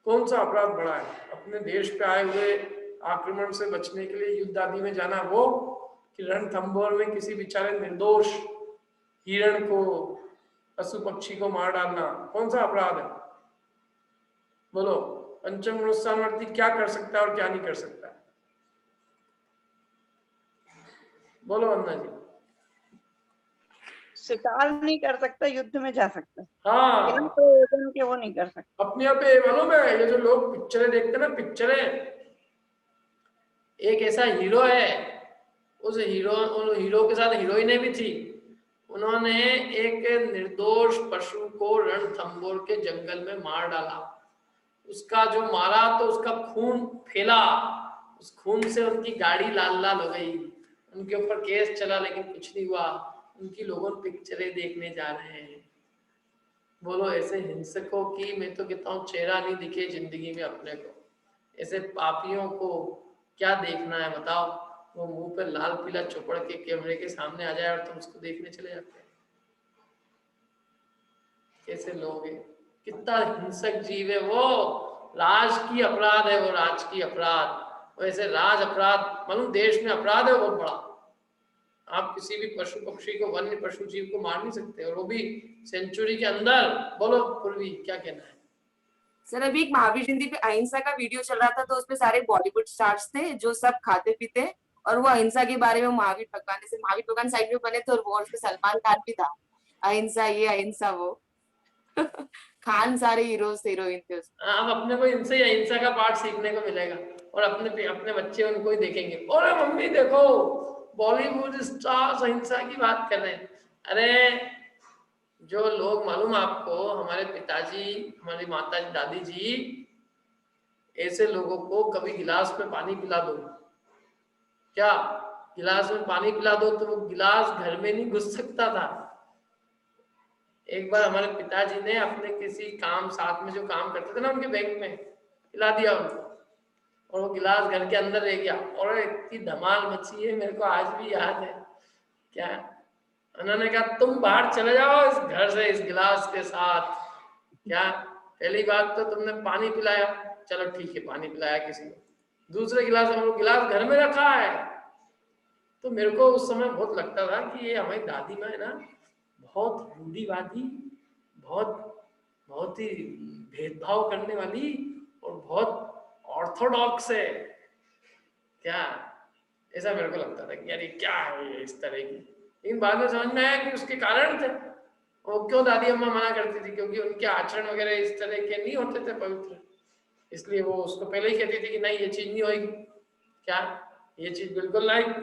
कौन सा अपराध बड़ा है? अपने देश पे आए हुए आक्रमण से बचने के लिए युद्ध आदि में जाना, वो कि रणथंबोर में किसी बेचारे निर्दोष हिरण को, पशु पक्षी को मार डालना, कौन सा अपराध है? बोलो, पंचम गुणोत्साहवर्ती क्या कर सकता है और क्या नहीं कर सकता है? बोलो अन्ना जी। शिकार नहीं कर सकता, युद्ध में जा सकता, हाँ, बिना प्रयोजन के वो नहीं कर सकता। अपने आप पे मालूम है, ये जो लोग पिक्चरें देखते हैं ना, पिक्चरें, एक ऐसा हीरो है, उस हीरो के साथ हीरोइनें भी थी, उन्होंने एक निर्दोष पशु को रणथंबोर के जंगल में मार डाला, उसका जो मारा तो उसका खून फैला, उस खून से उनकी गाड़ी लाल लाल हो गई, उनके ऊपर केस चला लेकिन कुछ नहीं हुआ, उनकी लोगों पिक्चरें देखने जा रहे हैं। बोलो, ऐसे हिंसकों की मैं तो कहता हूँ चेहरा नहीं दिखे जिंदगी में अपने को, ऐसे पापियों को क्या देखना है बताओ? वो मुंह पे लाल पीला चौपड़ के कैमरे के सामने आ जाए और तुम उसको देखने चले जाते हैं। कैसे लोग हैं, कितना हिंसक जीव है वो, राजकीय अपराध है वो, राजकीय अपराध। वैसे राज अपराध मालूम, देश में अपराध है बहुत बड़ा, आप किसी भी पशु पक्षी को, वन्य पशु जीव को मार नहीं सकते, और वो भी सेंचुरी के अंदर। बोलो पूर्वी क्या कहना है? सर अभी एक महावीर जयंती पे अहिंसा का वीडियो चल रहा था, तो उसमें सारे बॉलीवुड स्टार्स थे जो सब खाते पीते, और वो अहिंसा के बारे में महावीर भगवान, जैसे महावीर भगवान साइड में बने थे, और वो उसमें सलमान खान भी था, अहिंसा ये अहिंसा वो खान सारे हीरोज हीरोइन थे उसमें। अब अपने को इनसे ही अहिंसा का पाठ सीखने को मिलेगा, और अपने बच्चे उनको ही देखेंगे, अरे मम्मी देखो बॉलीवुड स्टार्स अहिंसा की बात कर रहे हैं। अरे जो लोग मालूम आपको, हमारे पिताजी, हमारी माता जी, दादी जी, ऐसे लोगों को कभी गिलास में पानी पिला दो, क्या गिलास में पानी पिला दो तो वो गिलास घर में नहीं घुस सकता था। एक बार हमारे पिताजी ने अपने किसी काम, साथ में जो काम करते थे ना उनके बैंक में, पिला दिया उनको, और वो गिलास घर के अंदर रह गया, और इतनी धमाल मची है, मेरे को आज भी याद है। क्या उन्होंने कहा, तुम बाहर चले जाओ इस घर से इस गिलास के साथ। क्या पहली बात तो तुमने पानी पिलाया, चलो ठीक है पानी पिलाया किसी को, दूसरे गिलास में वो गिलास घर में रखा है। तो मेरे को उस समय बहुत लगता था कि ये हमारी दादी माँ है ना, बहुत रूढ़िवादी, बहुत ही भेदभाव करने वाली, और बहुत ऑर्थोडॉक्स है। क्या ऐसा मेरे को लगता था कि यार ये क्या है ये इस तरह की। लेकिन बाद में समझ में आया कि उसके कारण थे। वो क्यों दादी अम्मा मना करती थी? क्योंकि उनके आचरण वगैरह इस तरह के नहीं होते थे पवित्र, इसलिए वो उसको पहले ही कहती थी कि नहीं ये चीज नहीं होगी, क्या ये चीज बिल्कुल नहीं।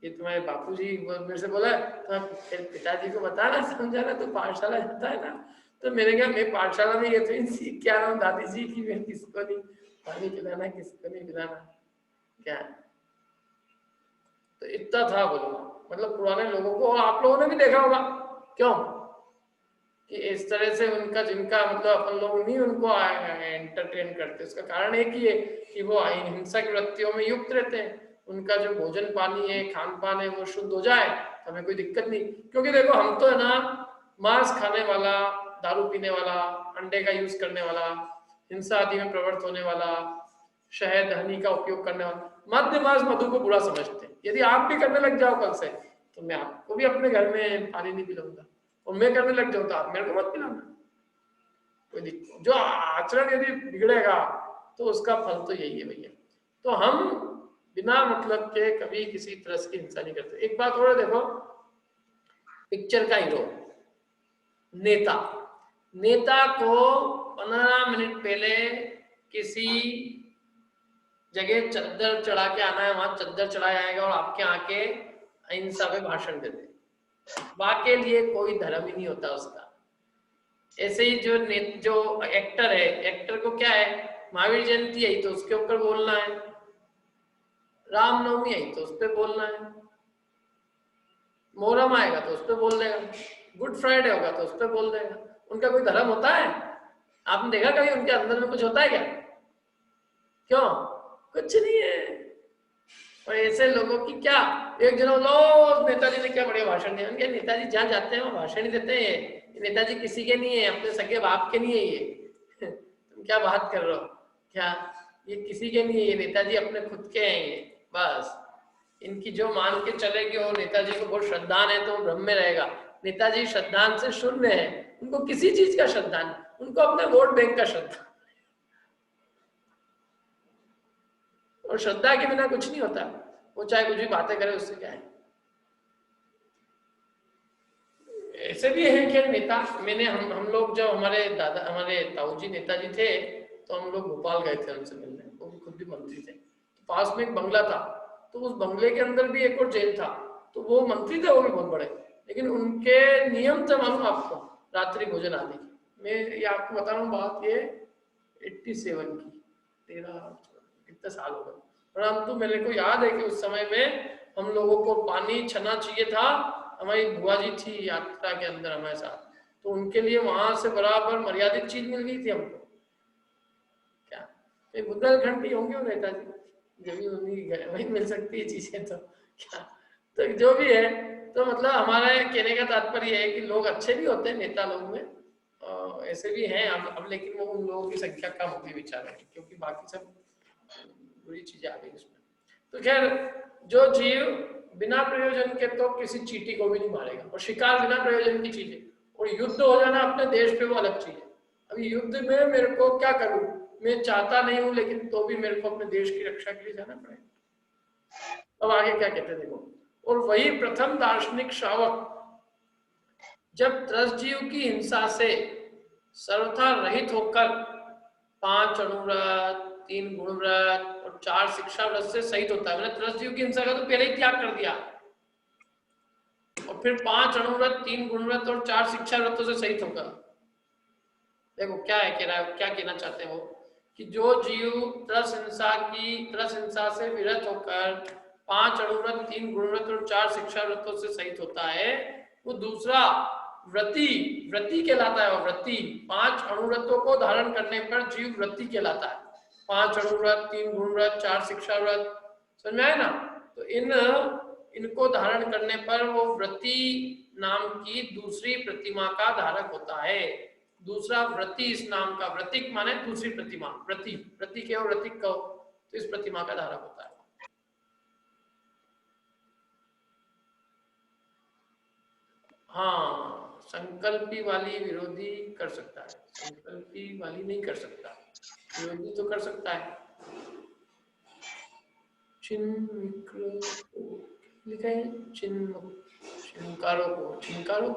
ये तुम्हारे बापूजी मेरे से बोला तो पिताजी को बताना, समझाना, तो पाठशाला जाता है ना, तो मैंने कहा मैं पाठशाला में ये तो सीख के आ रहा हूँ दादी जी की, मैं किसको नहीं पानी पिलाना, किसको नहीं पिलाना। क्या तो इतना था बोलो, मतलब पुराने लोगों को, और आप लोगों ने भी देखा होगा क्यों कि इस तरह से उनका, जिनका मतलब अपन लोग नहीं उनको एंटरटेन करते, उसका कारण एक ही है कि वो हिंसक वृत्तियों में युक्त रहते हैं। उनका जो भोजन पानी है, खान पान है, वो शुद्ध हो जाए तो हमें कोई दिक्कत नहीं। क्योंकि देखो हम तो है ना, मांस खाने वाला, दारू पीने वाला, अंडे का यूज करने वाला, हिंसा आदि में प्रवृत्त होने वाला, शहद हनी का उपयोग करने वाले मध्यमास मधु को बुरा समझते हैं। यदि आप भी करने लग जाओ कल से, तो मैं आपको भी अपने घर में पानी नहीं पिलाऊंगा, और मैं करने लग जाऊं तो आप मेरे को मत पिलाना। कोई दिक्कत, जो आचरण यदि बिगड़ेगा तो उसका फल तो यही है भैया। तो हम बिना मतलब के कभी किसी तरह की हिंसा नहीं करते। एक बात और है, देखो पिक्चर का हीरो नेता, नेता को 15 मिनट पहले किसी जगह चद्दर चढ़ा के आना है, वहां चद्दर चढ़ाया आएगा और आपके आके अहिंसा पे भाषण देते, वहां के लिए कोई धर्म ही नहीं होता उसका। ऐसे ही जो एक्टर है, एक्टर को क्या है, महावीर जयंती आई तो उसके ऊपर बोलना है, रामनवमी आई तो उस पर बोलना है, मोहर्रम आएगा तो उस पर बोल देगा, गुड फ्राइडे होगा तो उस पर बोल देगा। उनका कोई धर्म होता है? आपने देखा कभी उनके अंदर में कुछ होता है क्या? क्यों? कुछ नहीं है। और ऐसे लोगों की क्या, एक जन लो नेताजी ने क्या बढ़िया भाषण दिया, उनके नेताजी जहाँ जाते हैं वो भाषण ही देते हैं। नेताजी किसी के नहीं है, अपने सगे बाप के नहीं है ये तुम क्या बात कर रहे हो? क्या ये किसी के नहीं है, ये नेताजी अपने खुद के हैं ये, बस। इनकी जो मान के चले कि वो नेताजी को बहुत श्रद्धान है तो वो ब्रह्म में रहेगा। नेताजी श्रद्धान से शून्य है, उनको किसी चीज का श्रद्धान, उनको अपने वोट बैंक का श्रद्धा, और श्रद्धा के बिना कुछ नहीं होता। वो चाहे कुछ भी बातें करे, उससे क्या है। ऐसे भी है कि नेता, मैंने हम लोग जब हमारे ताऊजी नेताजी थे तो हम लोग भोपाल गए थे उनसे मिलने, वो भी खुद भी मंत्री थे। तो पास में एक बंगला था, तो उस बंगले के अंदर भी एक और जेल था। तो वो मंत्री थे, वो भी बहुत बड़े, लेकिन उनके नियम थे मालूम आपको, रात्रि भोजन आदि की। मैं ये आपको बता रहा हूँ बात, ये 87 की, 13 कितने साल हो गए, परंतु मेरे को याद है कि उस समय में हम लोगों को पानी छना चाहिए था। हमारी बुआ जी थी यात्रा के अंदर हमारे साथ, तो उनके लिए वहां से बराबर मर्यादित चीज मिल गई थी हमको। क्या बुंदेलखंड की होंगे वो नेताजी, जब भी वही मिल सकती है चीजें, तो क्या, तो जो भी है, तो मतलब हमारा कहने का तात्पर्य है कि लोग अच्छे भी होते हैं नेता लोग में, ऐसे भी हैं अब, लेकिन वो उन लोगों की संख्या कम होती विचार है, क्योंकि बाकी सब बुरी चीजें आ गई उसमें। तो खैर, जो जीव बिना प्रयोजन के तो किसी चींटी को भी नहीं मारेगा, और शिकार बिना प्रयोजन की चीज है, और युद्ध हो जाना अपने देश पे वो अलग चीज है। अभी युद्ध में मेरे को क्या करूं, मैं चाहता नहीं हूं, लेकिन तो भी मेरे को अपने देश की रक्षा के लिए जाना पड़ेगा। अब आगे क्या कहते हैं देखो, और वही प्रथम दार्शनिक श्रावक जब त्रसजीव की हिंसा से सर्वथा रहित होकर 5 अणुव्रत, 3 गुणव्रत और 4 शिक्षा व्रत से सहित होता है। मैंने त्रसजीव की हिंसा का तो पहले ही त्याग कर दिया, और फिर 5 अणुव्रत, 3 गुणव्रत और 4 शिक्षा व्रतों से सहित होगा। देखो क्या है, कह रहा है, क्या कहना चाहते हैं वो, कि जो जीव त्रस हिंसा से विरत होकर 5 अणुव्रत, 3 गुणव्रत और 4 शिक्षा व्रतों से सहित होता है, वो दूसरा व्रती कहलाता है। व्रती 5 अणुव्रतों को धारण करने पर जीव व्रती कहलाता है। 5 अणुव्रत, 3 गुणव्रत, 4 शिक्षा व्रत, समझ में आया ना? तो इनको धारण करने पर वो व्रती नाम की दूसरी प्रतिमा का धारक होता है। दूसरा व्रती इस नाम का, व्रतिक माने दूसरी प्रतिमा, व्रती के और व्रतिक कहो, तो इस प्रतिमा का धारक होता है। हाँ, संकल्पी वाली विरोधी कर सकता है, संकल्पी वाली नहीं कर सकता, विरोधी तो कर सकता है। लिखा है चिन्कारो को, चिन्कारो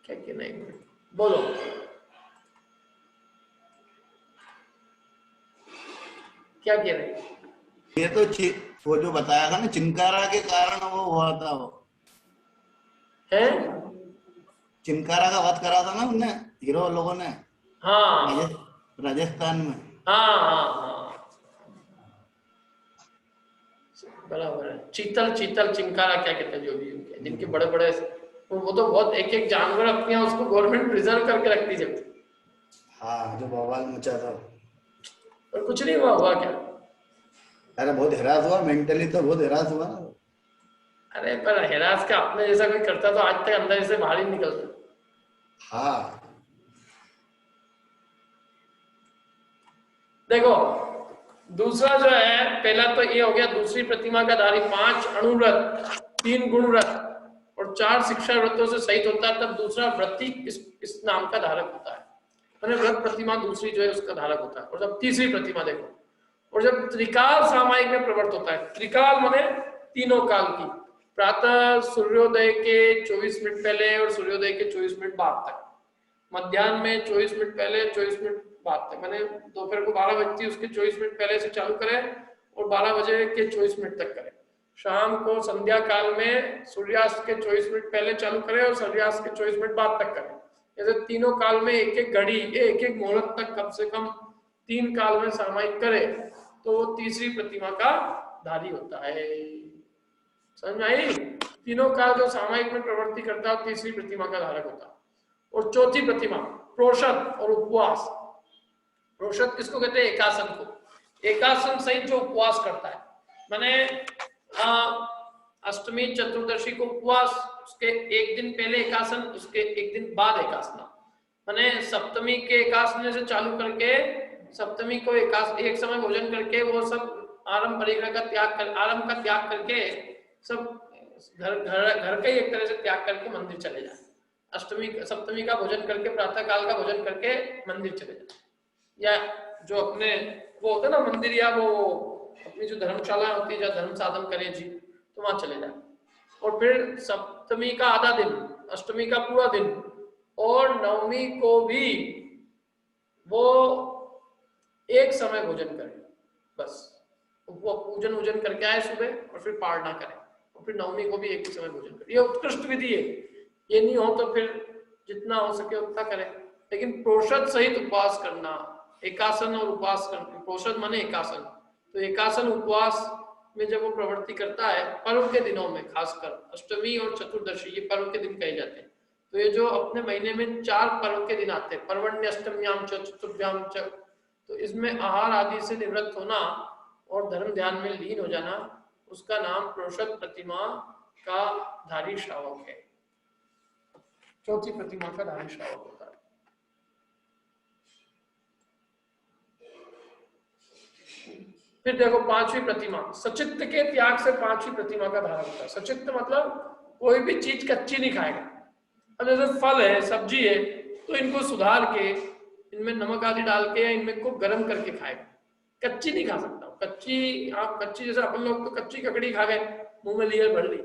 क्या कहना है, बोलो क्या कह रहे हैं? ये तो वो जो बताया था ना, चिंकारा के कारण वो हुआ था, वो है चिंकारा का वध करा था ना उनने, हीरो लोगों ने। हाँ, राजस्थान में। हाँ हाँ हाँ, बराबर है। चीतल चिंकारा क्या कहते हैं, जो भी उनके, जिनके बड़े बड़े, वो तो बहुत एक जानवर अपने उसको गवर्नमेंट प्रिजर्व करके रखती जब। हाँ, जो बवाल मचा था। और कुछ नहीं हुआ क्या? अरे बहुत हैरास हुआ, मेंटली तो बहुत हैरास हुआ। अरे पर हैरास का अपने जैसा कोई करता तो आज तक अंदर से बाहर ही निकलता। हाँ, देखो दूसरा जो है, पहला तो ये हो गया दूसरी प्रतिमा का धारी 5 अणुव्रत, 3 गुणव्रत और 4 शिक्षा व्रतों से सहित होता है, तब दूसरा व्रती इस नाम का धारक होता है। मैंने व्रत प्रतिमा दूसरी जो है उसका धारक होता है। और जब तीसरी प्रतिमा देखो, और जब त्रिकाल सामायिक में प्रवृत्त होता है, त्रिकाल माने तीनों काल की, प्रातः सूर्योदय के 24 मिनट पहले और सूर्योदय के 24 मिनट बाद तक, मध्याह्न में 24 मिनट पहले 24 मिनट बाद तक, मैंने दोपहर को 12 बजती उसके 24 मिनट पहले से चालू करें और 12 बजे के 24 मिनट तक करें। शाम को संध्या काल में सूर्यास्त के 24 मिनट पहले चालू करें और सूर्यास्त के 24 मिनट बाद तक करें। ऐसे तीनों काल में एक एक घड़ी, एक एक मुहूर्त तक कम से कम 3 काल में सामायिक करे तो वो तीसरी प्रतिमा का धारी होता है। समझ आई? तीनों काल जो सामायिक में प्रवृत्ति करता है तीसरी प्रतिमा का धारक होता है। और चौथी प्रतिमा प्रोषद और उपवास। प्रोषद किसको कहते हैं? एकासन को। एकासन सहित जो उपवास करता है, मैंने अष्टमी चतुर्दशी को उपवास, उसके एक दिन पहले एकासन, उसके एक दिन बाद एकासना, मैंने सप्तमी के एकासने से चालू करके सप्तमी को एक समय भोजन करके वो सब आरंभ परिग्रह का त्याग कर, आरंभ का त्याग करके सब घर का ही एक तरह से त्याग करके मंदिर चले जाए। अष्टमी सप्तमी का भोजन करके, प्रातः काल का भोजन करके मंदिर चले जाए, या जो अपने वो होता है ना मंदिर, या वो अपनी जो धर्मशाला होती है जहाँ धर्म साधन करें जी, तो वहां चले जाए। और फिर सप्तमी का आधा दिन, अष्टमी का पूरा दिन और नवमी को भी वो एक समय भोजन करें, बस वो पूजन वूजन करके आए सुबह और फिर पारणा करें और फिर नवमी को भी एक ही समय भोजन करें। ये उत्कृष्ट विधि है। ये नहीं हो तो फिर जितना हो सके उतना करें, लेकिन प्रोषद सहित उपवास करना, एकासन और उपवास करना। प्रोषद माने एकासन, तो एकासन उपवास में जब वो प्रवृत्ति करता है पर्व के दिनों में, खासकर अष्टमी और चतुर्दशी, ये पर्व के दिन कहे जाते हैं। तो ये जो अपने महीने में 4 पर्व के दिन आते हैं, पर्वण्य अष्टम्याम च चतुर्थ्याम च, तो इसमें आहार आदि से निवृत्त होना और धर्म ध्यान में लीन हो जाना, उसका नाम प्रोषद प्रतिमा का धारी श्रावक है। चौथी प्रतिमा का धारी श्रावक होता है। फिर देखो पांचवी प्रतिमा, सचित्त के त्याग से पांचवी प्रतिमा का धारक होता है। सचित्त मतलब कोई भी चीज कच्ची नहीं खाएगा। अब जैसे फल है, सब्जी है, तो इनको सुधार के, इनमें नमक आदि डाल के, इनमें को गर्म करके खाएगा, कच्ची नहीं खा सकता। कच्ची, आप कच्ची, जैसे अपन लोग तो कच्ची ककड़ी खा गए, मुंह में लीयर भर ली,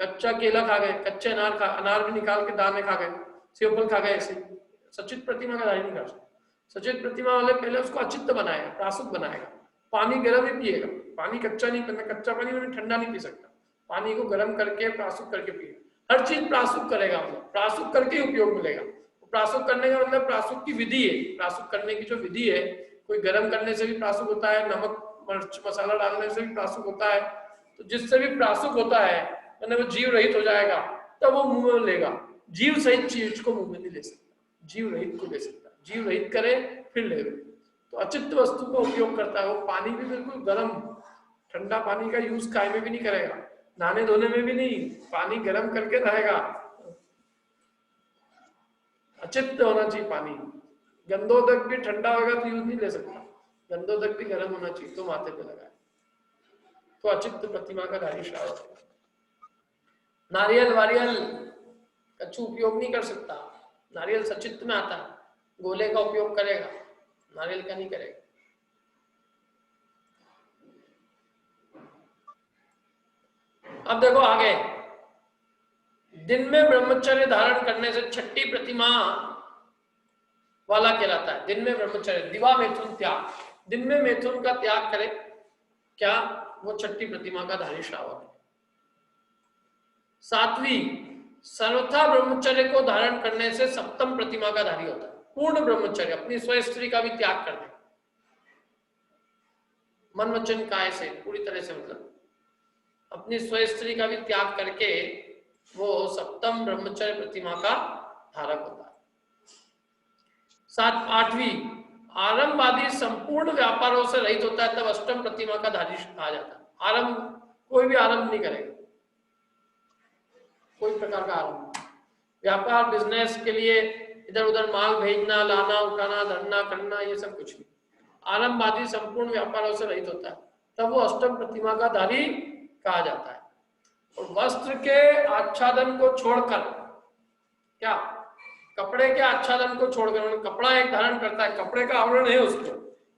कच्चा केला खा गए, कच्चे अनार भी निकाल के दाने खा गए, सेवफल खा गए, ऐसे सचित प्रतिमा का धारी नहीं खा सकता। सचित प्रतिमा वाले पहले उसको अचित्त बनाएगा, प्रासुक बनाएगा, पानी गर्म ही पिएगा, पानी कच्चा नहीं पीना, कच्चा पानी मैंने ठंडा नहीं पी सकता, पानी को गर्म करके प्रासुक करके पिएगा। हर चीज प्रासुक करेगा, मतलब प्रासुक करके उपयोग मिलेगा। प्रासुक करने का मतलब प्रासुक की विधि है, प्रासुक करने की जो विधि है, कोई गर्म करने से भी प्रासुक होता है, नमक मिर्च मसाला डालने से भी प्रासुक होता है। तो जिससे भी प्रासुक होता है मैंने वो जीव रहित हो जाएगा, तब वो मुंह में लेगा। जीव सहित चीज को मुंह में नहीं ले सकता, जीव रहित को ले सकता, जीव रहित करे फिर ले। तो अचित्त वस्तु को उपयोग करता है। वो पानी भी बिल्कुल गर्म, ठंडा पानी का यूज खाए में भी नहीं करेगा, नहाने धोने में भी नहीं, पानी गर्म करके नहाएगा। अचित्त होना चाहिए पानी। गंधोदक भी ठंडा होगा तो यूज नहीं ले सकता, गंधोदक भी गर्म होना चाहिए तो माथे पे लगाए। तो अचित्त प्रतिमा का धारी श्रावक है। नारियल वारियल कच्छु उपयोग नहीं कर सकता, नारियल सचित्त में आता है, गोले का उपयोग करेगा, नारियल का नहीं करेगा। अब देखो आगे, दिन में ब्रह्मचर्य धारण करने से छठी प्रतिमा वाला कहलाता है। दिन में ब्रह्मचर्य, दिवा मैथुन त्याग, दिन में मैथुन का त्याग करे क्या, वो छठी प्रतिमा का धारी श्रावक है। सातवीं, सर्वथा ब्रह्मचर्य को धारण करने से सप्तम प्रतिमा का धारी होता है। पूर्ण ब्रह्मचर्य, अपनी स्व स्त्री का भी त्याग कर दे, मन वचन काय से पूरी तरह से, मतलब अपनी स्व स्त्री का भी त्याग करके वो सप्तम ब्रह्मचर्य प्रतिमा का धारक होता है। आठवीं, आरंभ आदि संपूर्ण व्यापारों से रहित होता है, तब अष्टम प्रतिमा का धारी कहा जाता है। आरंभ, कोई भी आरंभ नहीं करेगा, कोई प्रकार का आरंभ, व्यापार बिजनेस के लिए इधर उधर माल भेजना, लाना, उठाना, धरना करना, ये सब कुछ नहीं। आरंभ आदि संपूर्ण व्यापारों से रहित होता है, तब वो अष्टम प्रतिमा का धारी कहा जाता है। और वस्त्र के आच्छादन को छोड़कर, क्या कपड़े के आच्छादन को छोड़कर, कपड़ा एक धारण करता है, कपड़े का आवरण है उसको,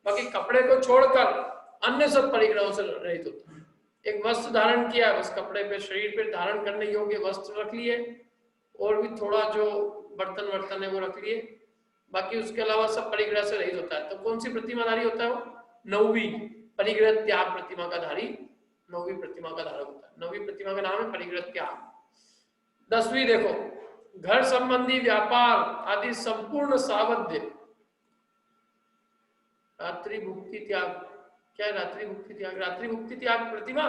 बाकी कपड़े को छोड़कर अन्य सब परिग्रहों से रहित होता है। एक वस्त्र धारण किया, बस कपड़े पे, शरीर पे धारण करने योग्य वस्त्र रख लिए, और भी थोड़ा जो बर्तन वर्तन है वो रख लिए, बाकी उसके अलावा सब परिग्रह से रहित होता है। तो कौन सी प्रतिमाधारी होता है वो? नौवीं परिग्रह त्याग प्रतिमा का धारी, नौवीं प्रतिमा का धारक होता है। नौवीं प्रतिमा का नाम है परिग्रह त्याग। 10वीं देखो, घर संबंधी व्यापार आदि संपूर्ण सावध्य, रात्रि भुक्ति त्याग। क्या है रात्रि भुक्ति त्याग? रात्रि भुक्ति त्याग प्रतिमा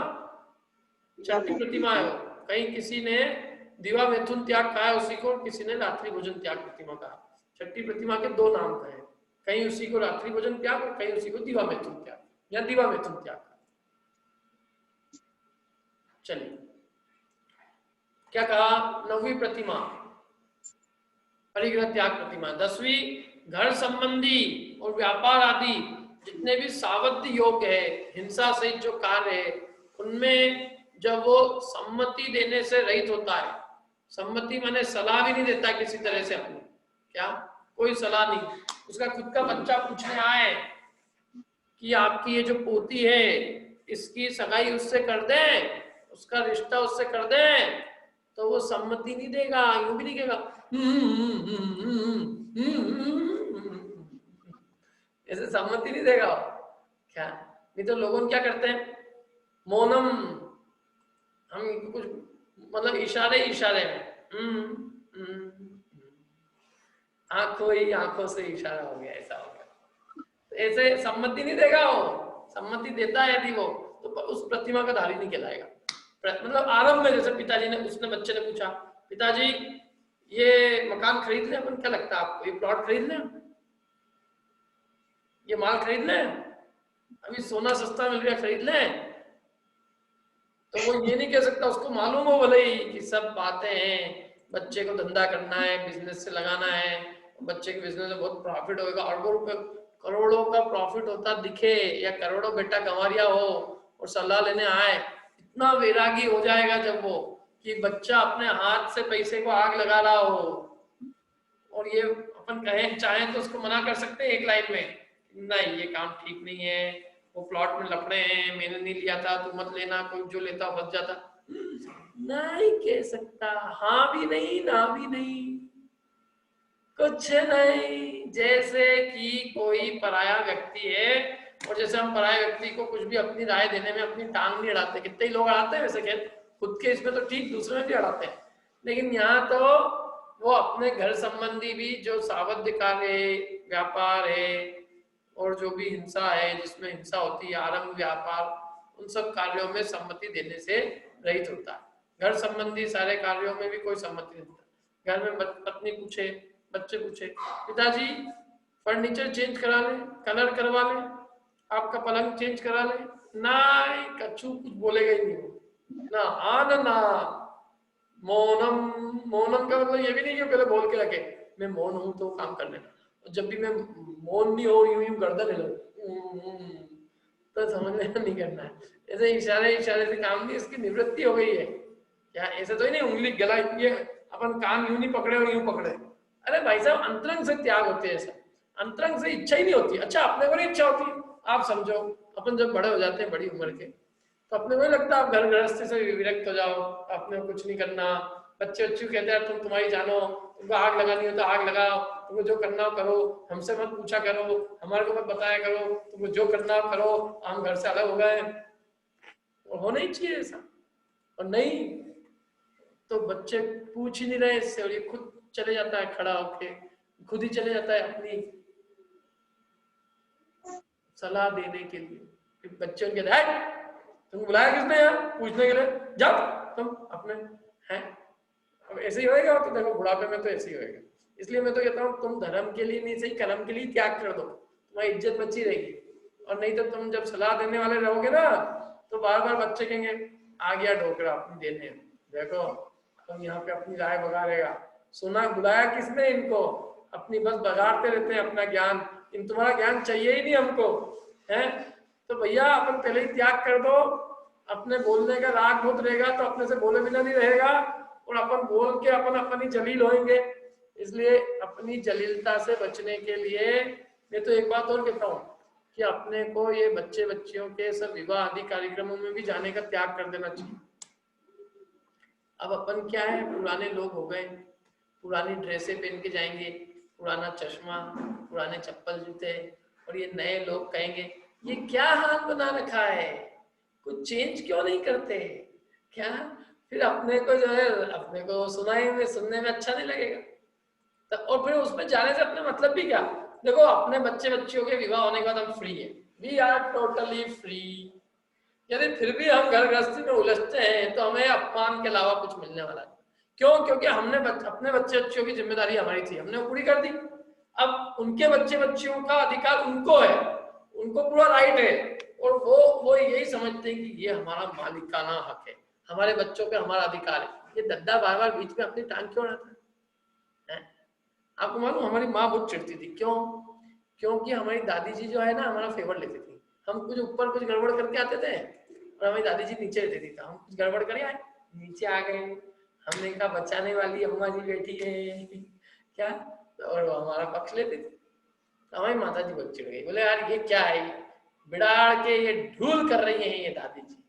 छठी प्रतिमा है वो। कहीं किसी ने दिवा मैथुन त्याग कहा है उसी को, किसी ने रात्रि भोजन त्याग प्रतिमा कहा। छठी प्रतिमा के दो नाम कहे, कहीं उसी को रात्रि भोजन त्याग और कहीं उसी को दिवा मैथुन त्याग या दिवा मैथुन त्याग। चलिए क्या कहा? 9वीं प्रतिमा परिग्रह त्याग प्रतिमा। 10वीं घर संबंधी और व्यापार आदि जितने भी सावध्य योग है, हिंसा सहित जो कार्य है, उनमें जब वो सम्मति देने से रहित होता है, सम्मति माने सलाह भी नहीं देता किसी तरह से अपनी, क्या कोई सलाह नहीं, उसका खुद का बच्चा पूछने आए कि आपकी ये जो पोती है इसकी सगाई उससे कर दें, उसका रिश्ता उससे कर दें, तो वो सम्मति नहीं देगा, यूं भी नहीं कहेगा ऐसे सम्मति नहीं देगा क्या। नहीं तो लोगों क्या करते हैं, मौनम, हम कुछ मतलब इशारे इशारे में आंखों ही आंखों से इशारा हो गया, ऐसा हो गया, ऐसे सम्मति नहीं देगा वो। सम्मति देता है यदि वो, तो उस प्रतिमा का धारी नहीं कहलाएगा। मतलब आरंभ में जैसे पिताजी ने, उसने बच्चे ने पूछा, पिताजी ये मकान खरीद लें अपन, क्या लगता है आपको, ये प्लॉट खरीद लें, ये माल खरीद लें, अभी सोना सस्ता मिल रहा है खरीद लें। तो वो ये नहीं कह सकता, उसको मालूम हो भले ही कि सब बातें हैं, बच्चे को धंधा करना है, बिजनेस से लगाना है, बच्चे के बिजनेस में बहुत प्रॉफिट होगा, अरबों रुपए करोड़ों का प्रॉफिट होता दिखे, या करोड़ों बेटा कमारिया हो और सलाह लेने आए, इतना वैरागी हो जाएगा जब वो कि बच्चा अपने हाथ से पैसे को आग लगा रहा हो, और ये अपन कहें चाहें तो उसको मना कर सकते हैं एक लाइन में, नहीं ये काम ठीक नहीं है, वो प्लॉट में लफड़े हैं, मैंने नहीं लिया था, तू मत लेना, कोई जो लेता फंस जाता, नहीं कह सकता, हाँ भी नहीं ना भी नहीं, कुछ नहीं। जैसे कि कोई पराया व्यक्ति है, और जैसे हम पराये व्यक्ति को कुछ भी अपनी राय देने में अपनी टांग नहीं अड़ाते, कितने ही लोग अड़ाते हैं वैसे, खेल खुद के इसमें तो ठीक, दूसरे में भी अड़ाते हैं, लेकिन यहाँ तो वो अपने घर संबंधी भी जो सावध्य कार्य है, व्यापार है, और जो भी हिंसा है, जिसमें हिंसा होती है, आरंभ व्यापार, उन सब कार्यों में सम्मति देने से रहित होता है। घर संबंधी सारे कार्यों में भी कोई सम्मति नहीं देता। घर में पत्नी पूछे, बच्चे पूछे, पिताजी फर्नीचर चेंज करा ले, कलर करवा ले, आपका पलंग चेंज करा ले, नहीं कछु कुछ बोलेगा ही नहीं, ना हाँ ना। मौनम, मौनम का मतलब ये भी नहीं कि पहले बोल के रखे मैं मौन हूं तो काम कर लेना, जब भी मैं मौन नहीं हो यूं यूं गर्दन हिलो तो समझ लेना नहीं करना है। ऐसे इशारे इशारे से काम नहीं, इसकी निवृत्ति हो गई है क्या। ऐसे तो ही नहीं उंगली गला, ये अपन कान यूं नहीं पकड़े और यूं पकड़े, अरे भाई साहब अंतरंग से त्याग होते हैं, ऐसा अंतरंग से इच्छा ही नहीं होती। अच्छा अपने को नहीं इच्छा होती, आप समझो अपन जब बड़े हो जाते हैं, बड़ी उम्र के, तो अपने को लगता है आप घर गृहस्थी से विरक्त हो जाओ, अपने को कुछ नहीं करना, बच्चे बच्चे कहते हैं तुम तुम्हारी जानो, तुमको आग लगानी हो तो आग लगाओ, तुमको जो करना हो करो, हमसे मत पूछा करो, हमारे को मत बताया करो, तुमको जो करना हो करो, हम घर से अलग हो गए। और होना ही चाहिए ऐसा, और नहीं तो बच्चे पूछ ही नहीं रहे इससे, और ये खुद चले जाता है खड़ा होके, खुद ही चले जाता है अपनी सलाह देने के लिए। बच्चे उनके तुमको बुलाया किसने यार पूछने के लिए, जाओ तुम अपने हैं। अब ऐसे ही होएगा तो देखो बुढ़ापे में तो ऐसे ही होएगा। इसलिए मैं तो कहता हूँ तुम धर्म के लिए नहीं सही कर्म के लिए त्याग कर दो, तुम्हारी इज्जत बची रहेगी। और नहीं तो तुम जब सलाह देने वाले रहोगे ना तो बार बार बच्चे कहेंगे आ गया ढोकरा अपनी देने, देखो तुम यहाँ पे अपनी राय बगा रहेगा, सुना बुलाया किसने इनको, अपनी बस बगाड़ते रहते हैं अपना ज्ञान, इन तुम्हारा ज्ञान चाहिए ही नहीं हमको, है? तो भैया अपन पहले ही त्याग कर दो, अपने बोलने का राग बहुत रहेगा तो अपने से बोले बिना नहीं रहेगा, और अपन बोल के अपन अपनी जलील होंगे। इसलिए अपनी जलीलता से बचने के लिए मैं तो एक बात और कहता हूँ कि अपने को ये बच्चे बच्चियों के सब विवाह आदि कार्यक्रमों में भी जाने का त्याग कर देना चाहिए। अब अपन क्या है, पुराने लोग हो गए, पुरानी ड्रेसें पहन के जाएंगे, पुराना चश्मा, पुराने चप्पल जूते, और ये नए लोग कहेंगे ये क्या हाल बना रखा है, कुछ चेंज क्यों नहीं करते क्या? फिर अपने को जो है, अपने को सुनने में अच्छा नहीं लगेगा। तो और फिर उसमें जाने से अपने मतलब भी क्या? देखो अपने बच्चे बच्चियों के विवाह होने के बाद हम फ्री है, वी आर टोटली फ्री। यदि फिर भी हम घर गृहस्थी में उलझते हैं तो हमें अपमान के अलावा कुछ मिलने वाला नहीं। क्यों? क्योंकि हमने अपने बच्चे बच्चियों की जिम्मेदारी हमारी थी, हमने पूरी कर दी। अब उनके बच्चे बच्चियों का अधिकार उनको है, उनको पूरा राइट है, और वो यही समझते हैं कि ये हमारा मालिकाना हक है, हमारे बच्चों पे हमारा अधिकार है। ये दद्दा बार बार बीच में अपनी टांग क्यों रहता है? आपको मालूम हमारी माँ बहुत चिढ़ती थी, क्यों? क्योंकि हमारी दादी जी जो है ना हमारा फेवर लेती थी। हम कुछ ऊपर कुछ गड़बड़ करके आते थे और हमारी दादी जी नीचे रहती थी, हम कुछ गड़बड़ कर आए, नीचे आ गए, हमने कहा बचाने वाली अम्मा जी बैठी है क्या, और वो हमारा पक्ष लेती थी। हमारी माता जी बहुत चिढ़ गई, बोले यार ये क्या है, बिगाड़ के ये ढूल कर रही है ये दादी जी,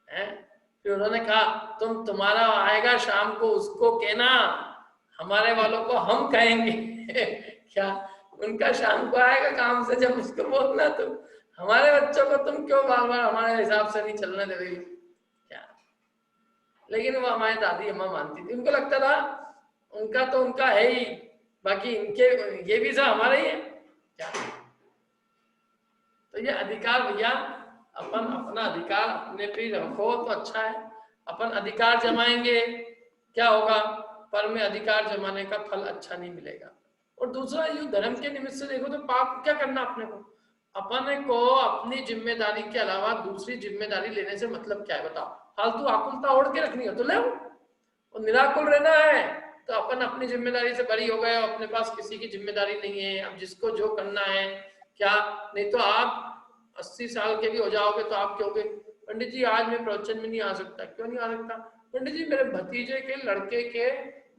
हैं? फिर उन्होंने कहा तुम्हारा आएगा शाम को उसको कहना, हमारे वालों को हम कहेंगे क्या? उनका शाम को आएगा काम से जब उसको बोलना, तो हमारे बच्चों को तुम क्यों बार बार हमारे हिसाब से नहीं चलने दे रही क्या? लेकिन वो हमारी दादी अम्मा मानती थी, उनको लगता था उनका तो उनका है ही, बाकी इनके ये भी सब हमारे ही है क्या? तो ये अधिकार भैया, अपन अपना अधिकार अपने पे रखो तो अच्छा है। अपन अधिकार जमाएंगे क्या होगा, पर में अधिकार जमाने का फल अच्छा नहीं मिलेगा। और दूसरा ये धर्म के निमित्त से देखो तो पाप क्या करना अपने को, अपने को अपनी जिम्मेदारी के अलावा दूसरी जिम्मेदारी लेने से मतलब क्या है बताओ? फालतू आकुलता ओढ़ के रखनी हो तो ले, और निराकुल रहना है तो अपन अपनी जिम्मेदारी से बरी हो गए, अपने पास किसी की जिम्मेदारी नहीं है। अब जिसको जो करना है क्या, नहीं तो आप 80 साल के भी हो जाओगे तो आप कहोगे पंडित जी आज मैं प्रवचन में नहीं आ सकता। क्यों नहीं आ सकता? पंडित जी मेरे भतीजे के लड़के के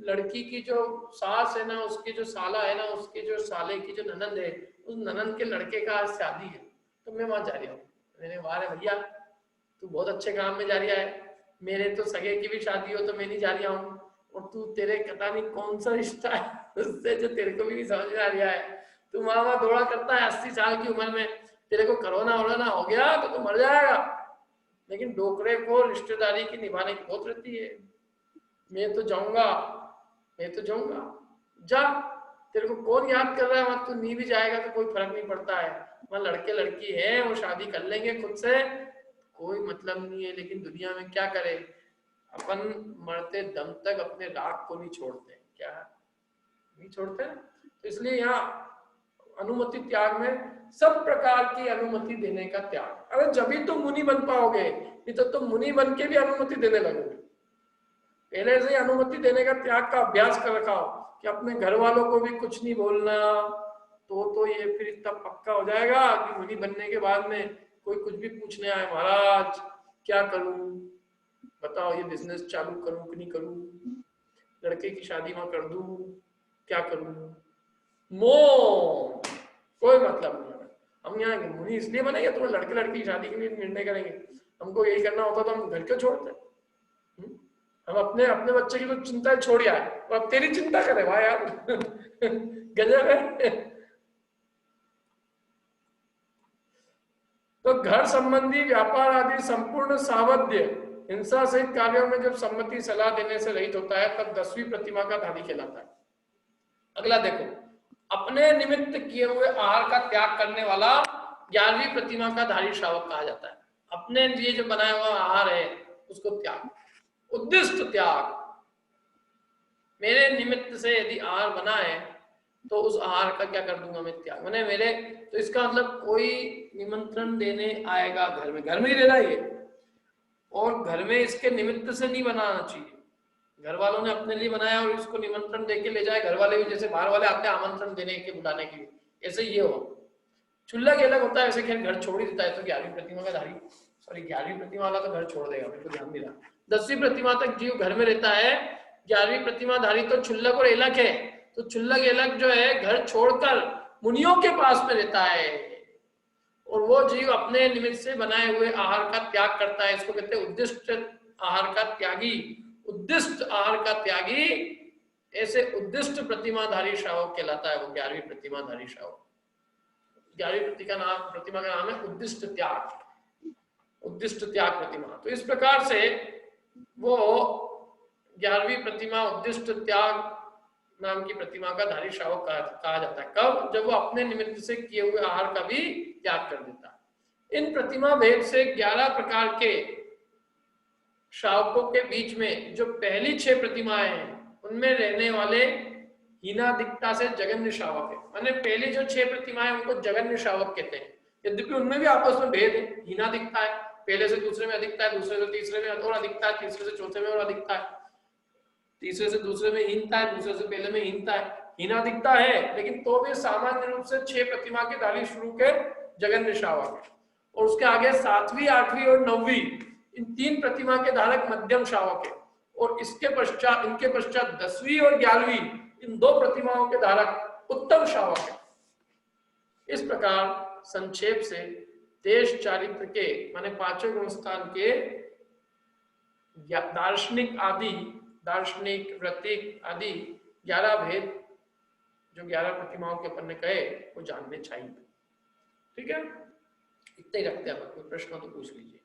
लड़की की जो सास है ना, उसकी जो साला है ना, उसकी जो साले की जो ननंद है, उस ननंद के लड़के का आज शादी है, तो मैं वहां जा रहा हूँ। मैंने वाह रे भैया तू बहुत अच्छे काम में जा रहा है, मेरे तो सगे की भी शादी हो तो मैं नहीं जा रहा हूँ, और तू तेरे पता नहीं कौन सा रिश्ता है उससे जो तेरे को भी नहीं समझ में आ रहा है, तू वहां दौड़ा करता है 80 साल की उम्र में, तेरे को कोरोना वोरोना हो गया तो तू मर जाएगा। लेकिन डोकरे को रिश्तेदारी की निभाने की बहुत रहती है। मैं तो जाऊंगा, मैं तो जाऊंगा, जा, तेरे को कौन याद कर रहा है, वहां तू नहीं भी जाएगा तो कोई फर्क नहीं पड़ता है, वहां लड़के लड़की है वो शादी कर लेंगे खुद से, कोई मतलब नहीं है। लेकिन दुनिया में क्या करे, अपन मरते दम तक अपने राग को नहीं छोड़ते, क्या नहीं छोड़ते। तो इसलिए यहाँ अनुमति त्याग में सब प्रकार की अनुमति देने का त्याग। अरे जब ही तुम मुनि बन पाओगे, नहीं तो तुम मुनि बन के भी अनुमति देने लगोगे। पहले से ही अनुमति देने का त्याग का अभ्यास कर रखा हो कि अपने घर वालों को भी कुछ नहीं बोलना, तो ये फिर इतना पक्का हो जाएगा कि मुनि बनने के बाद में कोई कुछ भी पूछने आए, महाराज क्या करूं बताओ, ये बिजनेस चालू करूं कि नहीं करूं, लड़के की शादी वहां कर दूं, क्या करूं, मो कोई मतलब नहीं है। हम यहाँ मुनि इसलिए बनेंगे तो लड़के लड़की की शादी के लिए निर्णय करेंगे, हमको यही करना होता तो हम घर क्यों छोड़ते? हम अपने अपने बच्चे की तो चिंता छोड़ आए और अब तेरी चिंता करे, वाह यार गजब है। तो घर संबंधी व्यापार आदि संपूर्ण सावध्य हिंसा सहित कार्यों में जब सम्मति सलाह देने से रहित होता है तब 10वीं प्रतिमा का धारी कहलाता है। अगला देखो, अपने निमित्त किए हुए आहार का त्याग करने वाला 11वीं प्रतिमा का धारी श्रावक कहा जाता है। अपने लिए जो बनाया हुआ आहार है उसको त्याग, उद्दिष्ट त्याग। मेरे निमित्त से यदि आहार बना है तो उस आहार का क्या कर दूंगा मैं, त्याग। मैंने मेरे, तो इसका मतलब कोई निमंत्रण देने आएगा घर में, घर में ही रहना ये, और घर में इसके निमित्त से नहीं बनाना चाहिए। घर वालों ने अपने लिए बनाया और इसको निमंत्रण देके ले जाए, घर वाले भी जैसे बाहर वाले आते हैं आमंत्रण देने के बुलाने के लिए, ऐसे ये हो। क्षुल्लक अलग होता है, ऐसे खैर घर छोड़ ही देता है तो 11वीं प्रतिमा का धारी, सॉरी 11वीं प्रतिमा वाला तो घर छोड़ देगा, मेरे को ध्यान नहीं रहा। 10वीं प्रतिमा तक जीव घर में रहता है, 11वीं प्रतिमा धारी तो क्षुल्लक और एलक है, तो क्षुल्लक एलक जो है घर छोड़कर मुनियों के पास में रहता है, और वो जीव अपने निमित्त से बनाए हुए आहार का त्याग करता है। इसको कहते हैं उद्दिष्ट आहार का त्यागी। उद्दिष्ट आहार का त्यागी ऐसे उद्दिष्ट प्रतिमाधारी श्रावक कहलाता है वो 11वीं प्रतिमाधारी श्रावक। 11वीं प्रतिमा का नाम है उद्दिष्ट त्याग, उद्दिष्ट त्याग प्रतिमा। तो इस प्रकार से वो 11वीं प्रतिमा उद्दिष्ट त्याग नाम की प्रतिमा का धारी श्रावक कहा जाता है। कब? जब वो अपने निमित्त से किए हुए आहार का भी त्याग कर देता है। इन प्रतिमा भेद से 11 प्रकार के श्रावकों के बीच में जो पहली 6 प्रतिमाएं हैं उनमें रहने वाले हीनादिकता से जगन्य श्रावक है। माने पहली जो 6 प्रतिमाएं उनको जगन्य श्रावक कहते हैं, यद्यपि उनमें भी आपस में भेद है। हीनादिकता है, पहले से दूसरे में अधिकता है, दूसरे से तीसरे में और अधिकता है, तीसरे से चौथे में और अधिकता है, तीसरे से दूसरे में हीनता है, दूसरे से पहले में हीनता है, हीनादिकता है। लेकिन तो भी सामान्य रूप से 6 प्रतिमा के धारी शुरू के जगन्य श्रावक है, और उसके आगे 7वीं 8वीं और 9वीं इन 3 प्रतिमा के धारक मध्यम श्रावक है, और इनके पश्चात 10वीं और 11वीं इन 2 प्रतिमाओं के धारक उत्तम श्रावक है। इस प्रकार संक्षेप से देश चारित्र के माने 5वें गुण स्थान के दार्शनिक आदि, दार्शनिक वृत्तिक आदि 11 भेद जो 11 प्रतिमाओं के अपन ने कहे वो जानने चाहिए। ठीक है, इतना ही रखते हैं। कोई प्रश्न तो पूछ लीजिए।